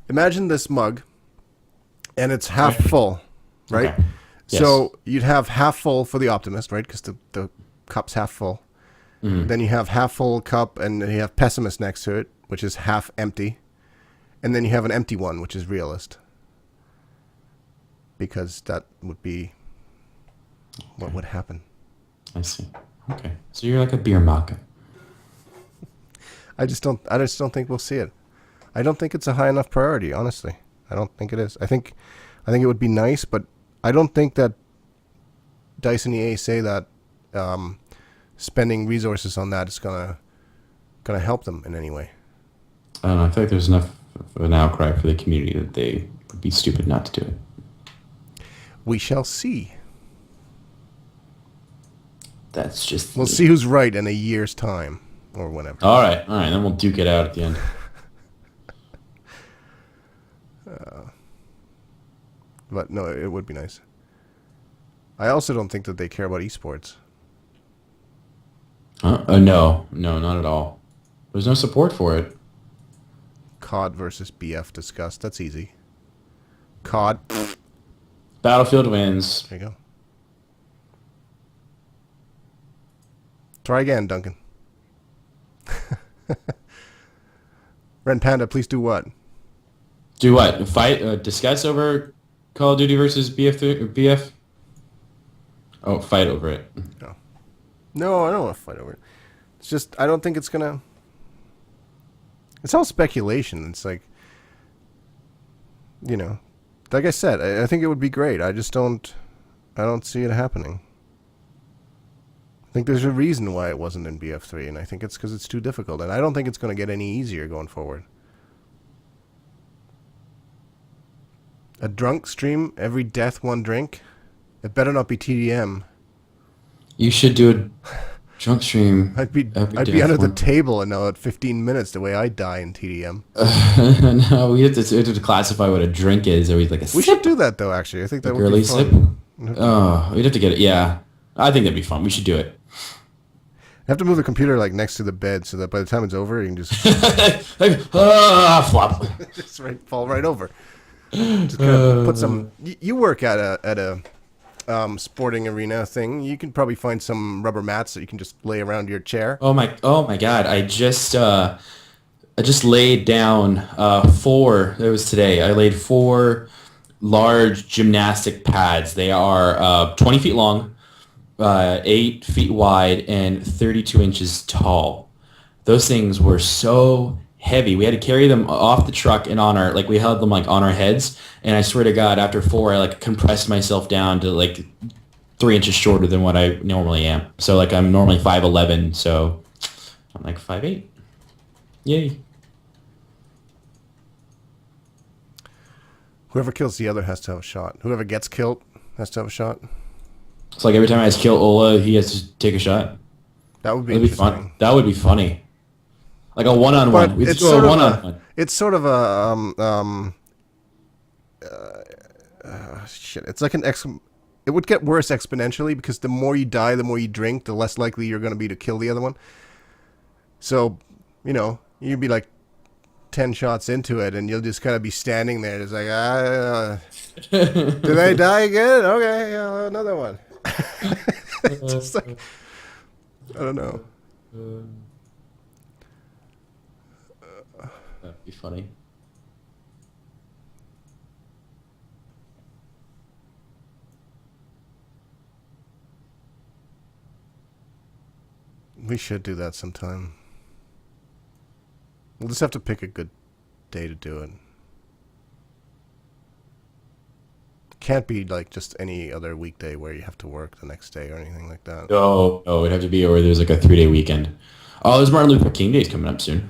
imagine this mug, and it's half full, right? Okay. Yes. So you'd have half full for the optimist, right? Because the cup's half full. Mm-hmm. Then you have half full cup, and then you have pessimist next to it, which is half empty. And then you have an empty one, which is realist. Because that would be what would happen. I see. Okay. So you're like a beer mug. I just don't think we'll see it. I don't think it's a high enough priority, honestly. I don't think it is. I think it would be nice, but I don't think that DICE and EA say that spending resources on that is gonna help them in any way. I don't know. I feel like there's enough of an outcry for the community that they would be stupid not to do it. We shall see. That's just... We'll see who's right in a year's time or whenever. All right. Then we'll duke it out at the end. But no, it would be nice. I also don't think that they care about esports. No, not at all. There's no support for it. COD versus BF discussed. That's easy. COD. Battlefield wins. There you go. Try again, Duncan. Ren Panda, please do what? Do what? Fight? Discuss over Call of Duty versus BF? Oh, fight over it. No, I don't want to fight over it. It's just, I don't think it's gonna... It's all speculation. It's like, like I said, I think it would be great. I don't see it happening. I think there's a reason why it wasn't in BF3, and I think it's because it's too difficult, and I don't think it's going to get any easier going forward. A drunk stream, every death, one drink. It better not be TDM. You should do a drunk stream. I'd be under the table and now at 15 minutes the way I die in TDM. No, we have to classify what a drink is. Are we like a We sip? should do that though. Actually, I think that would Girly be sip? fun. Oh, we'd have to get it. Yeah, I think that'd be fun. We should do it. You have to move the computer like next to the bed so that by the time it's over, you can just Flop. just fall right over. Just kind of put some. You work at a sporting arena thing. You can probably find some rubber mats that you can just lay around your chair. Oh my God! I just laid down 4. It was today. I laid 4 large gymnastic pads. They are 20 feet long, 8 feet wide, and 32 inches tall. Those things were so heavy. We had to carry them off the truck and on our, like, we held them like on our heads. And I swear to God, after 4, I like compressed myself down to like 3 inches shorter than what I normally am. So like I'm normally 5'11", so I'm like 5'8". Yay. Whoever kills the other has to have a shot. Whoever gets killed has to have a shot. It's like every time I kill Ola, he has to take a shot. That would be That'd be interesting. fun. That would be funny. Like a one-on-one. But We'd it's do a sort of one-on-one. it's sort of a shit. It's like it would get worse exponentially because the more you die, the more you drink, the less likely you're going to be to kill the other one. So, you know, you'd be like 10 shots into it, and you'll just kind of be standing there. It's like, did I die again? Okay, another one. It's just like, I don't know. That'd be funny. We should do that sometime. We'll just have to pick a good day to do it. Can't be like just any other weekday where you have to work the next day or anything like that. No, it'd have to be where there's like a 3-day weekend. Oh, there's Martin Luther King Day's coming up soon.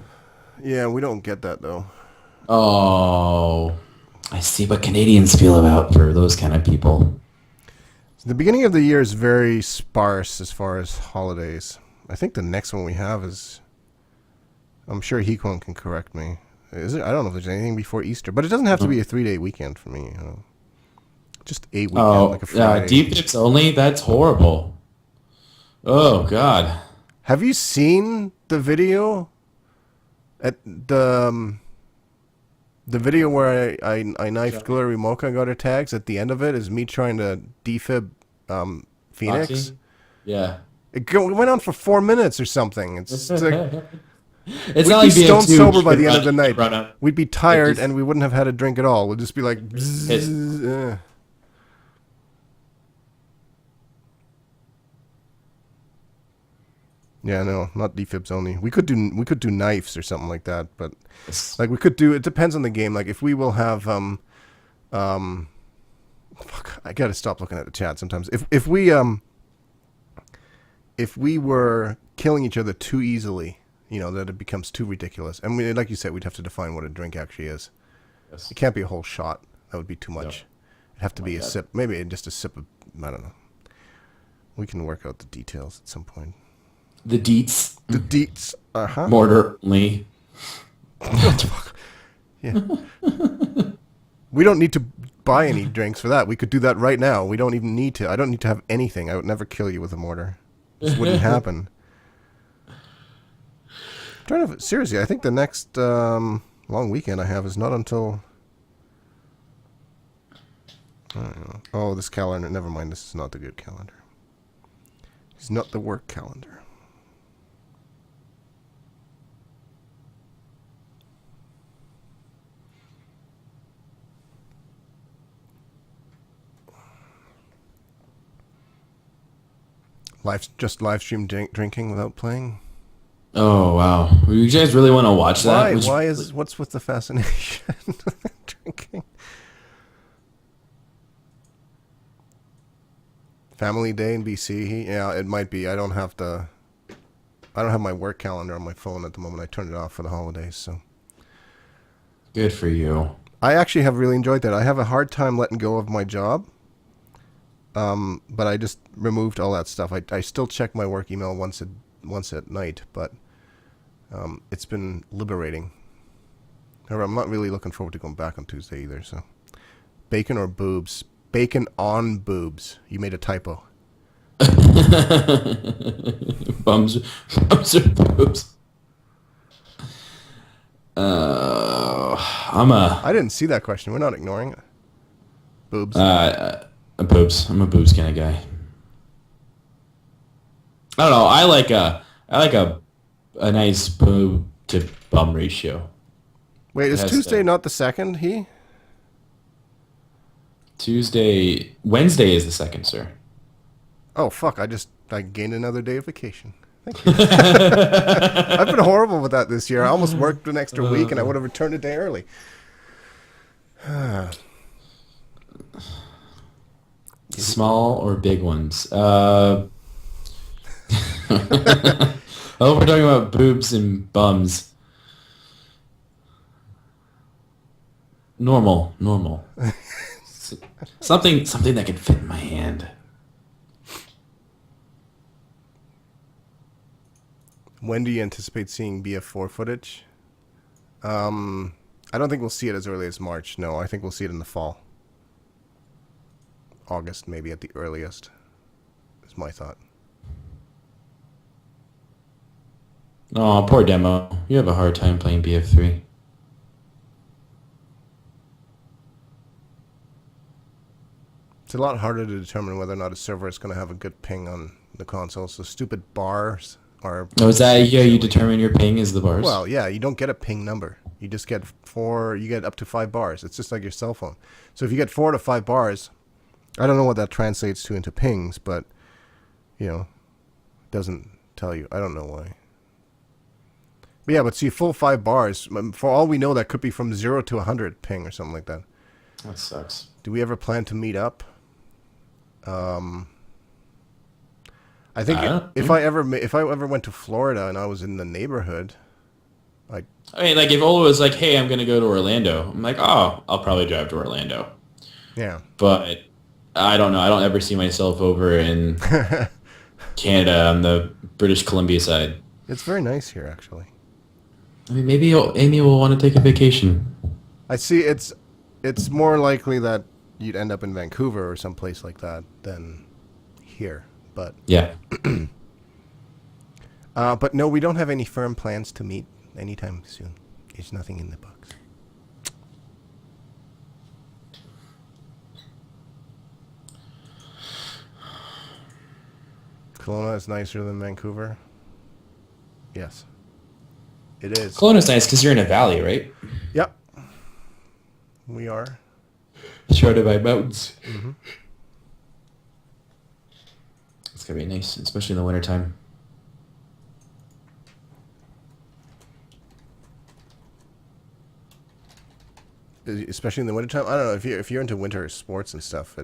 Yeah, we don't get that though. Oh, I see what Canadians feel about for those kind of people. The beginning of the year is very sparse as far as holidays. I think the next one we have is, I'm sure Hikon can correct me. Is it? I don't know if there's anything before Easter, but it doesn't have to be a 3-day weekend for me. You know? Just a weekend, like a Friday. Deep dips only? That's horrible. Oh, God. Have you seen the video? At the video where I knifed Glory Mocha and got her tags, at the end of it is me trying to defib Phoenix. Foxy? Yeah. It went on for 4 minutes or something. It's like It's we'd not be like stone BF2, sober you by could the end run- of the night. run up. We'd be tired just- and we wouldn't have had a drink at all. We'd just be like, bzzz, Yeah, no, not defibs only. We could do knives or something like that, but like we could do. It depends on the game. Like if we will have fuck, I gotta stop looking at the chat sometimes. If we were killing each other too easily, you know, that it becomes too ridiculous. And we, like you said, we'd have to define what a drink actually is. Yes. It can't be a whole shot. That would be too much. No. It'd have to be a sip. Maybe just a sip of, I don't know. We can work out the details at some point. The deets. The deets. Uh-huh. Mortar only. Yeah. We don't need to buy any drinks for that. We could do that right now. We don't even need to. I don't need to have anything. I would never kill you with a mortar. This wouldn't happen. Seriously, I think the next long weekend I have is not until... I don't know. Oh, this calendar. Never mind. This is not the good calendar. It's not the work calendar. Just live stream drinking without playing. Oh, wow. You guys really want to watch that? What's with the fascination with drinking? Family Day in BC. Yeah, it might be. I don't have my work calendar on my phone at the moment. I turned it off for the holidays, so. Good for you. I actually have really enjoyed that. I have a hard time letting go of my job. But I just removed all that stuff. I still check my work email once at night, but it's been liberating. However, I'm not really looking forward to going back on Tuesday either. So, bacon or boobs? Bacon on boobs. You made a typo. Bums or boobs. I didn't see that question. We're not ignoring it. Boobs. Boobs. I'm a boobs kind of guy. I don't know. I like a nice boob to bum ratio. Wait, is Tuesday not the second? Wednesday is the second, sir. Oh fuck! I gained another day of vacation. Thank you. I've been horrible with that this year. I almost worked an extra week, and I would have returned a day early. Small or big ones? Oh, we're talking about boobs and bums. Normal. Something that can fit in my hand. When do you anticipate seeing BF4 footage? I don't think we'll see it as early as March. No, I think we'll see it in the fall. August, maybe at the earliest, is my thought. Oh, poor Demo. You have a hard time playing BF3. It's a lot harder to determine whether or not a server is going to have a good ping on the console. So stupid bars are... Oh, is that you determine your ping is the bars? Well, yeah, you don't get a ping number. You just get you get up to 5 bars. It's just like your cell phone. So if you get 4 to 5 bars, I don't know what that translates to into pings, but, it doesn't tell you. I don't know why. But yeah, see, full 5 bars, for all we know, that could be from 0 to 100 ping or something like that. That sucks. Do we ever plan to meet up? I think if I ever went to Florida and I was in the neighborhood, I mean, like if Ola was like, "Hey, I'm gonna go to Orlando," I'm like, "Oh, I'll probably drive to Orlando." Yeah. But I don't know. I don't ever see myself over in Canada on the British Columbia side. It's very nice here, actually. I mean, maybe Amy will want to take a vacation. I see. It's more likely that you'd end up in Vancouver or someplace like that than here. But yeah. But no, we don't have any firm plans to meet anytime soon. There's nothing in the books. Kelowna is nicer than Vancouver. Yes, it is. Kelowna's nice because you're in a valley, right? Yep. We are. Surrounded by mountains. Mm-hmm. It's going to be nice, especially in the wintertime. Especially in the wintertime? I don't know. If you're into winter sports and stuff,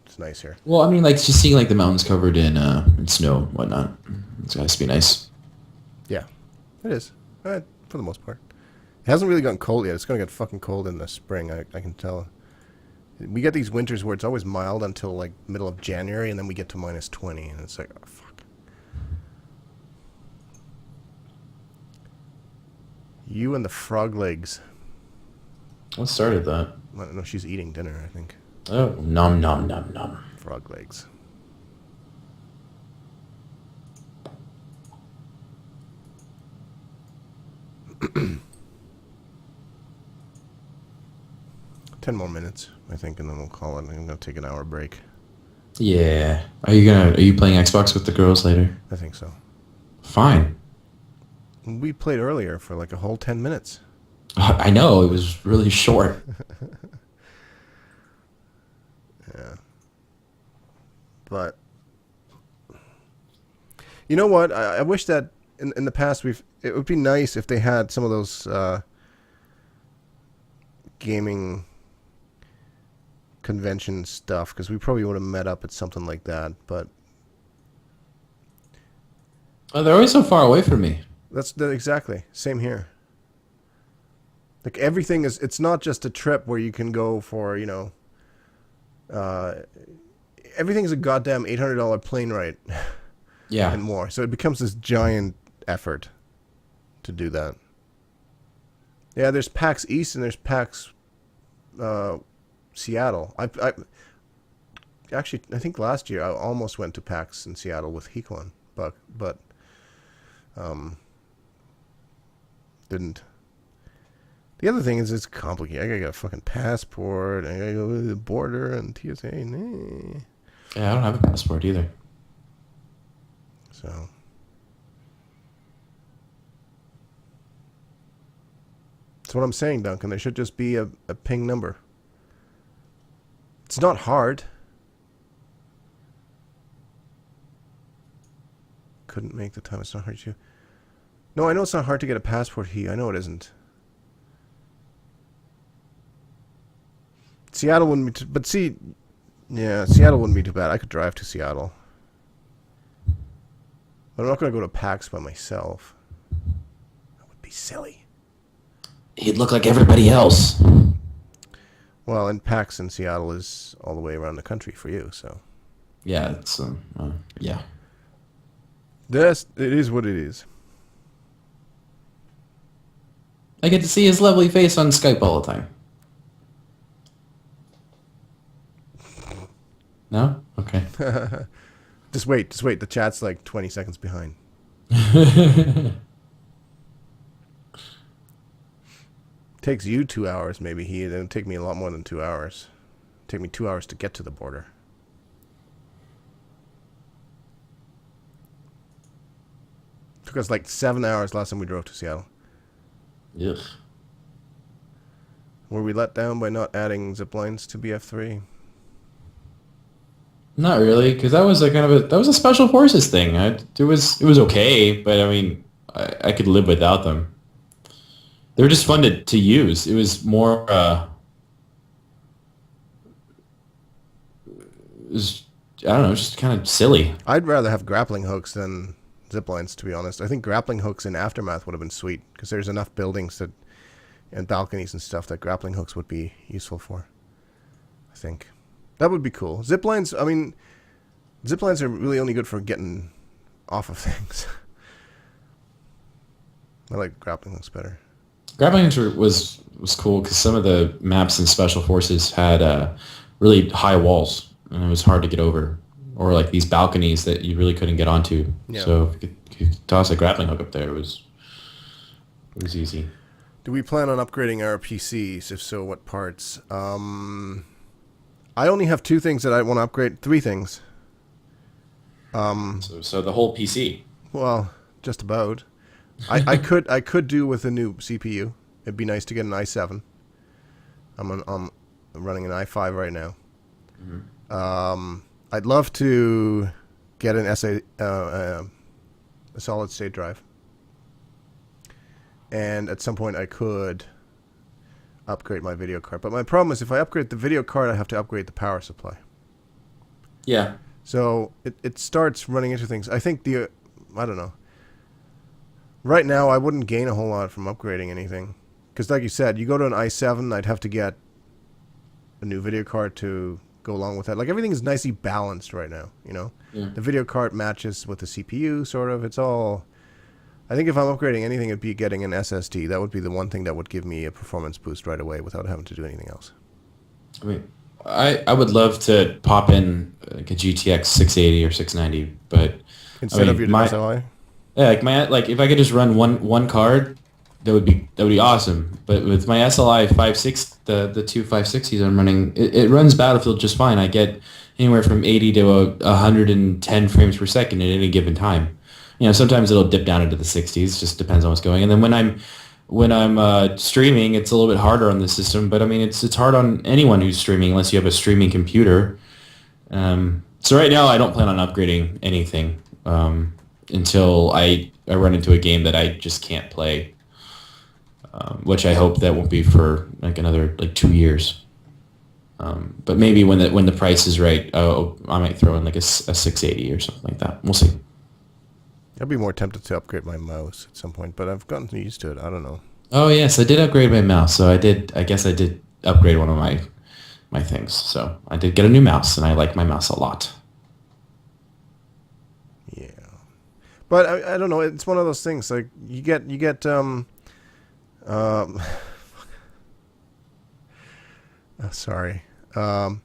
it's nice here. Well, I mean, like, just seeing, like, the mountains covered in snow and whatnot. It's got to be nice. Yeah, it is. For the most part. It hasn't really gotten cold yet. It's going to get fucking cold in the spring, I can tell. We get these winters where it's always mild until, like, middle of January, and then we get to minus 20, and it's like, oh, fuck. You and the frog legs. What started that? I don't know, she's eating dinner, I think. Oh, nom, nom, nom, nom. Frog legs. Ten more minutes, I think, and then we'll call it. I'm gonna take an hour break. Yeah. Are you playing Xbox with the girls later? I think so. Fine. We played earlier for like a whole 10 minutes. I know, it was really short. Yeah. But you know what? I wish that in the past it would be nice if they had some of those gaming convention stuff because we probably would have met up at something like that. But Oh, they're always so far away from me. exactly same here. Like everything is, it's not just a trip where you can go for, everything's a goddamn $800 plane ride Yeah. and more. So it becomes this giant effort to do that. Yeah, there's PAX East and there's PAX Seattle. I actually, I think last year I almost went to PAX in Seattle with Hequan, but didn't. The other thing is it's complicated. I gotta get a fucking passport. I gotta go to the border and TSA. Nah. Yeah, I don't have a passport either. So. That's what I'm saying, Duncan. There should just be a ping number. It's not hard. Couldn't make the time. It's not hard to. No, I know it's not hard to get a passport here. I know it isn't. Seattle wouldn't be but see, yeah, Seattle wouldn't be too bad. I could drive to Seattle. But I'm not going to go to PAX by myself. That would be silly. He'd look like everybody else. Well, and PAX in Seattle is all the way around the country for you, so. Yeah, it's yeah. It is what it is. I get to see his lovely face on Skype all the time. No? Okay. Just wait. The chat's like 20 seconds behind. Takes you 2 hours, maybe. It'll take me a lot more than 2 hours. Take me 2 hours to get to the border. Took us like 7 hours last time we drove to Seattle. Ugh. Were we let down by not adding zip lines to BF3? Not really, because that was a special forces thing. It was okay, but I mean, I could live without them. They were just fun to use. It was more. It was, I don't know, just kind of silly. I'd rather have grappling hooks than zip lines, to be honest. I think grappling hooks in Aftermath would have been sweet because there's enough buildings and balconies and stuff that grappling hooks would be useful for. I think. That would be cool. Zip lines, I mean, zip lines are really only good for getting off of things. I like grappling hooks better. Grappling hooks was cool because some of the maps in Special Forces had really high walls, and it was hard to get over. Or like these balconies that you really couldn't get onto. Yeah. So if you could toss a grappling hook up there, it was easy. Do we plan on upgrading our PCs? If so, what parts? I only have 2 things that I want to upgrade. 3 things. So the whole PC. Well, just about. I could do with a new CPU. It'd be nice to get an i7. I'm running an i5 right now. Mm-hmm. I'd love to get an a solid state drive. And at some point I could upgrade my video card. But my problem is if I upgrade the video card, I have to upgrade the power supply. Yeah. So it starts running into things. I think I don't know. Right now, I wouldn't gain a whole lot from upgrading anything. Because like you said, you go to an i7, I'd have to get a new video card to go along with that. Like everything is nicely balanced right now, you know? Yeah. The video card matches with the CPU, sort of. It's all... I think if I'm upgrading anything, it'd be getting an SSD. That would be the one thing that would give me a performance boost right away without having to do anything else. I mean, I would love to pop in like a GTX 680 or 690, but Instead of your SLI? Yeah, like if I could just run one card, that would be awesome. But with my SLI 5.6, the two 560s I'm running, it runs Battlefield just fine. I get anywhere from 80 to 110 frames per second at any given time. You know, sometimes it'll dip down into the 60s. Just depends on what's going. And then when I'm streaming, it's a little bit harder on the system. But I mean, it's hard on anyone who's streaming unless you have a streaming computer. So right now, I don't plan on upgrading anything until I run into a game that I just can't play, which I hope that won't be for like another 2 years. But maybe when the price is right, I might throw in like a 680 or something like that. We'll see. I'd be more tempted to upgrade my mouse at some point, but I've gotten used to it. I don't know. Oh yes, I did upgrade my mouse. So I guess I did upgrade one of my things. So I did get a new mouse, and I like my mouse a lot. Yeah, but I don't know. It's one of those things. Like you get sorry. You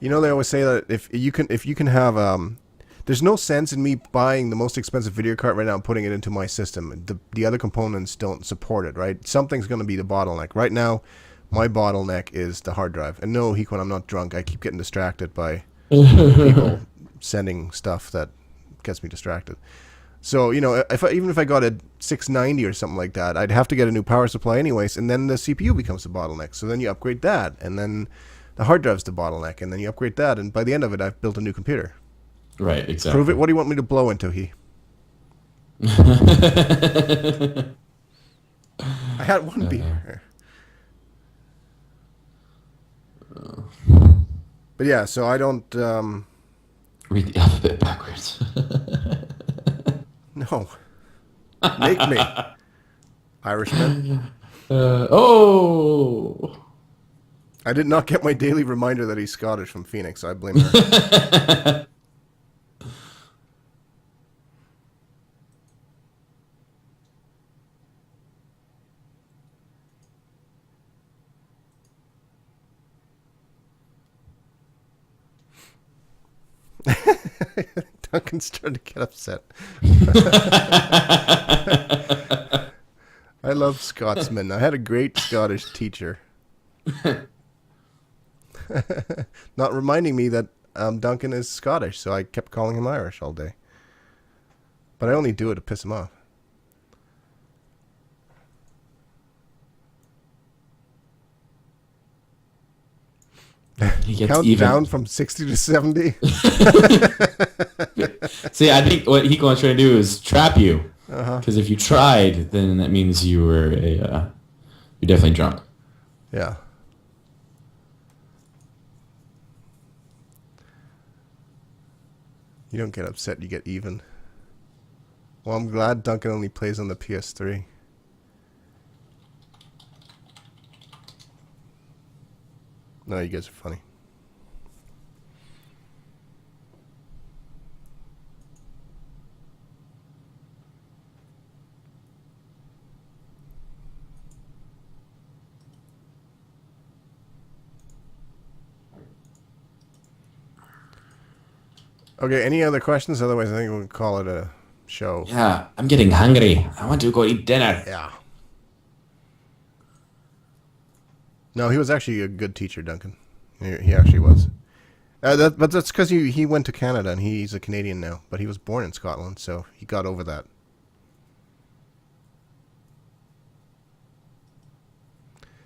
know, they always say that if you can have there's no sense in me buying the most expensive video card right now and putting it into my system. The other components don't support it, right? Something's going to be the bottleneck. Right now, my bottleneck is the hard drive. And no, Hikwan, I'm not drunk. I keep getting distracted by people sending stuff that gets me distracted. So, you know, even if I got a 690 or something like that, I'd have to get a new power supply anyways, and then the CPU becomes the bottleneck. So then you upgrade that, and then the hard drive's the bottleneck, and then you upgrade that, and by the end of it, I've built a new computer. Right, exactly. Prove it. What do you want me to blow into, He? I had one beer. But yeah, so I don't... Read the alphabet backwards. No. Make me. Irishman. Oh! I did not get my daily reminder that he's Scottish from Phoenix, so I blame her. Duncan's starting to get upset. I love Scotsmen. I had a great Scottish teacher. Not reminding me that Duncan is Scottish, so I kept calling him Irish all day. But I only do it to piss him off. He gets Count even. down from 60 to 70. See, I think what Hiko's trying to do is trap you. Because if you tried, then that means you were you're definitely drunk. Yeah. You don't get upset, you get even. Well, I'm glad Duncan only plays on the PS3. No, you guys are funny. Okay, any other questions? Otherwise, I think we'll call it a show. Yeah, I'm getting hungry. I want to go eat dinner. Yeah. No, he was actually a good teacher, Duncan. He actually was. But that's because he went to Canada, and he's a Canadian now. But he was born in Scotland, so he got over that.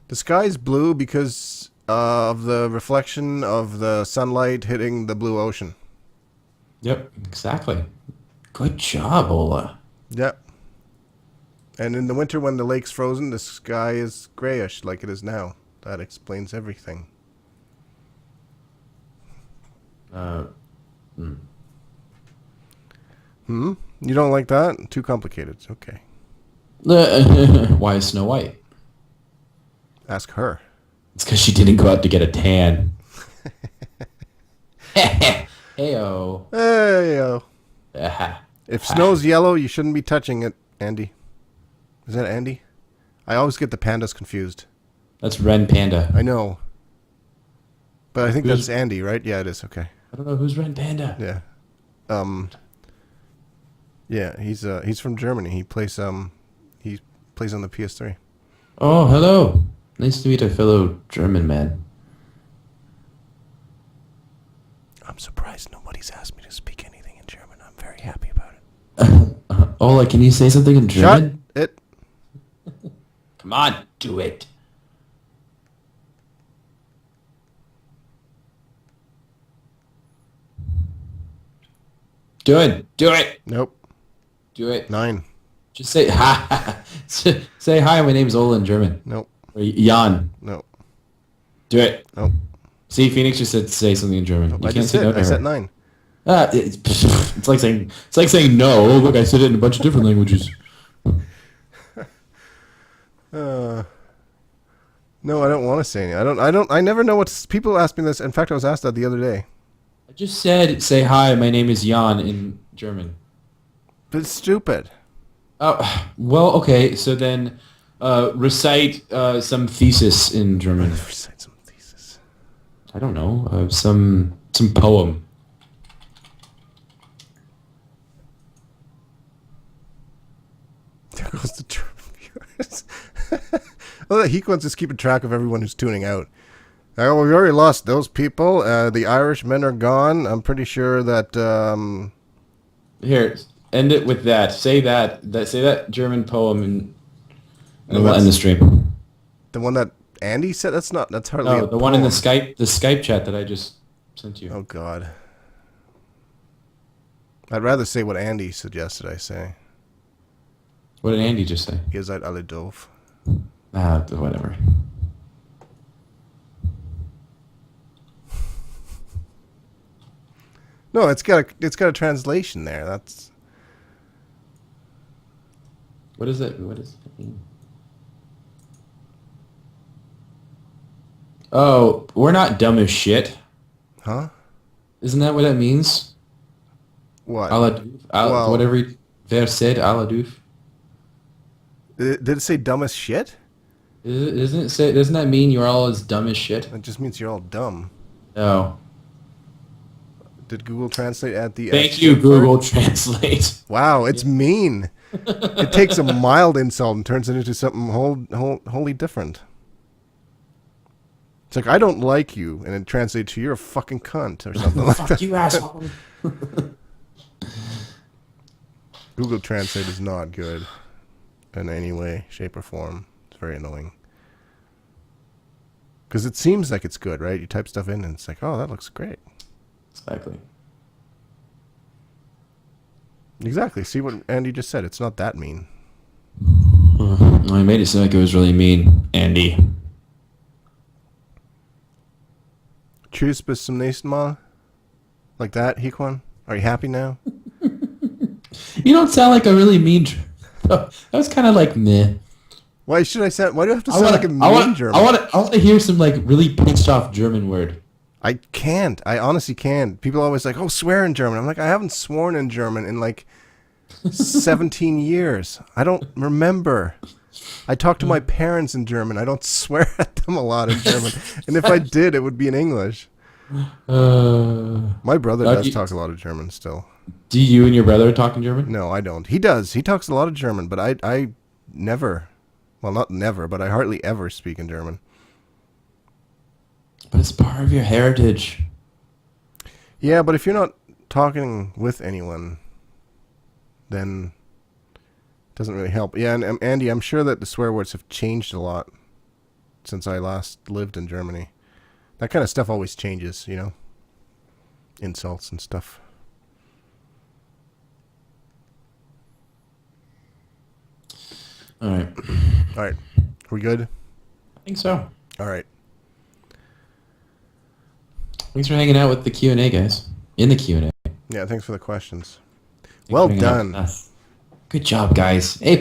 The sky's blue because of the reflection of the sunlight hitting the blue ocean. Yep, exactly. Good job, Ola. Yep. And in the winter when the lake's frozen, the sky is grayish like it is now. That explains everything. You don't like that? Too complicated. Okay. Why is Snow White? Ask her. It's because she didn't go out to get a tan. Heyo. Hey-o. Aha. If snow's yellow, you shouldn't be touching it, Andy. Is that Andy? I always get the pandas confused. That's Ren Panda. I know. But I think Who's- that's Andy, right? Yeah, it is. Okay. I don't know who's Ren Panda. Yeah. Yeah, he's from Germany. He plays on the PS3. Oh, hello. Nice to meet a fellow German man. I'm surprised nobody's asked me to speak anything in German. I'm very happy about it. Ola, can you say something in German? Shut it. Come on, do it. Do it. Do it. Nope. Do it. 9. Just say hi. Say hi. My name's Ola in German. Nope. Or Jan. Nope. Do it. Oh, See, Phoenix just said say something in German. You I can't just say no did. to I her. said 9. It's like saying no. Oh, look, I said it in a bunch of different languages. No, I don't want to say any. I never know what people ask me this. In fact, I was asked that the other day. I just said say hi. My name is Jan in German. But it's stupid. Oh, well, okay. So then, recite some thesis in German. Recite some thesis. I don't know. Some poem. There goes the German viewers. Well, he wants us keeping track of everyone who's tuning out. Oh, we already lost those people. The Irishmen are gone. I'm pretty sure that. Here, end it with that. Say that German poem, and No, we'll end the stream. The one that Andy said. That's hardly. No, a the one in the poem. Skype chat that I just sent you. Oh God. I'd rather say what Andy suggested I say. What did Andy just say? Ihr seid alle doof. Whatever. No, it's got a translation there. That's. What is it? What does it mean? Oh, we're not dumb as shit. Huh? Isn't that what that means? What? Aladoof? Well- Whatever Ver said, Aladoof. Did it say dumb as shit? Doesn't that mean you're all as dumb as shit? It just means you're all dumb. No. Did Google Translate add the? Thank you, Google Translate. Wow, it's mean. It takes a mild insult and turns it into something wholly different. It's like, I don't like you, and it translates to you're a fucking cunt or something like that. Fuck you, asshole. Google Translate is not good in any way, shape, or form. It's very annoying. Because it seems like it's good, right? You type stuff in and it's like, oh, that looks great. Exactly. Exactly. See what Andy just said. It's not that mean. I made it seem like it was really mean, Andy. Tschüss bis zum nächsten Mal. Like that, Hikwan? Are you happy now? You don't sound like a really mean. That was kind of like meh. Why should I sound? Why do I have to sound like a mean German? I want to hear some like really pissed off German word. I can't. I honestly can't. People are always like, oh, swear in German. I'm like, I haven't sworn in German in like 17 years. I don't remember. I talk to my parents in German. I don't swear at them a lot in German. And if I did, it would be in English. My brother does talk a lot of German still. Do you and your brother talk in German? No, I don't. He does. He talks a lot of German, but I never, well, not never, but I hardly ever speak in German. But it's part of your heritage. Yeah, but if you're not talking with anyone, then it doesn't really help. Yeah, and Andy, I'm sure that the swear words have changed a lot since I last lived in Germany. That kind of stuff always changes, you know? Insults and stuff. All right. All right. We good? I think so. All right. Thanks for hanging out with the Q&A, guys. In the Q&A. Yeah, thanks for the questions. Thanks Well for hanging out done. with us. Good job, guys. A+.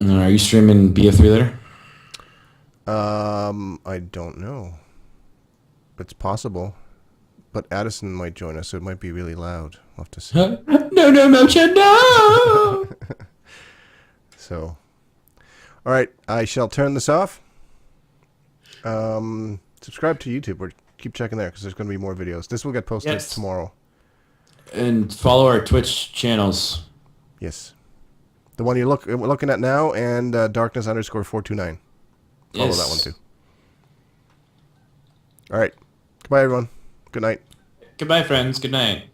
Are you streaming BF3 later? I don't know. It's possible. But Addison might join us, so it might be really loud. We'll have to see. No, Mocha, no! So, all right, I shall turn this off. Subscribe to YouTube or keep checking there because there's going to be more videos. This will get posted tomorrow. And follow our Twitch channels. Yes. The one you're looking at now and darkness_429. Follow that one too. All right. Goodbye, everyone. Good night. Goodbye, friends. Good night.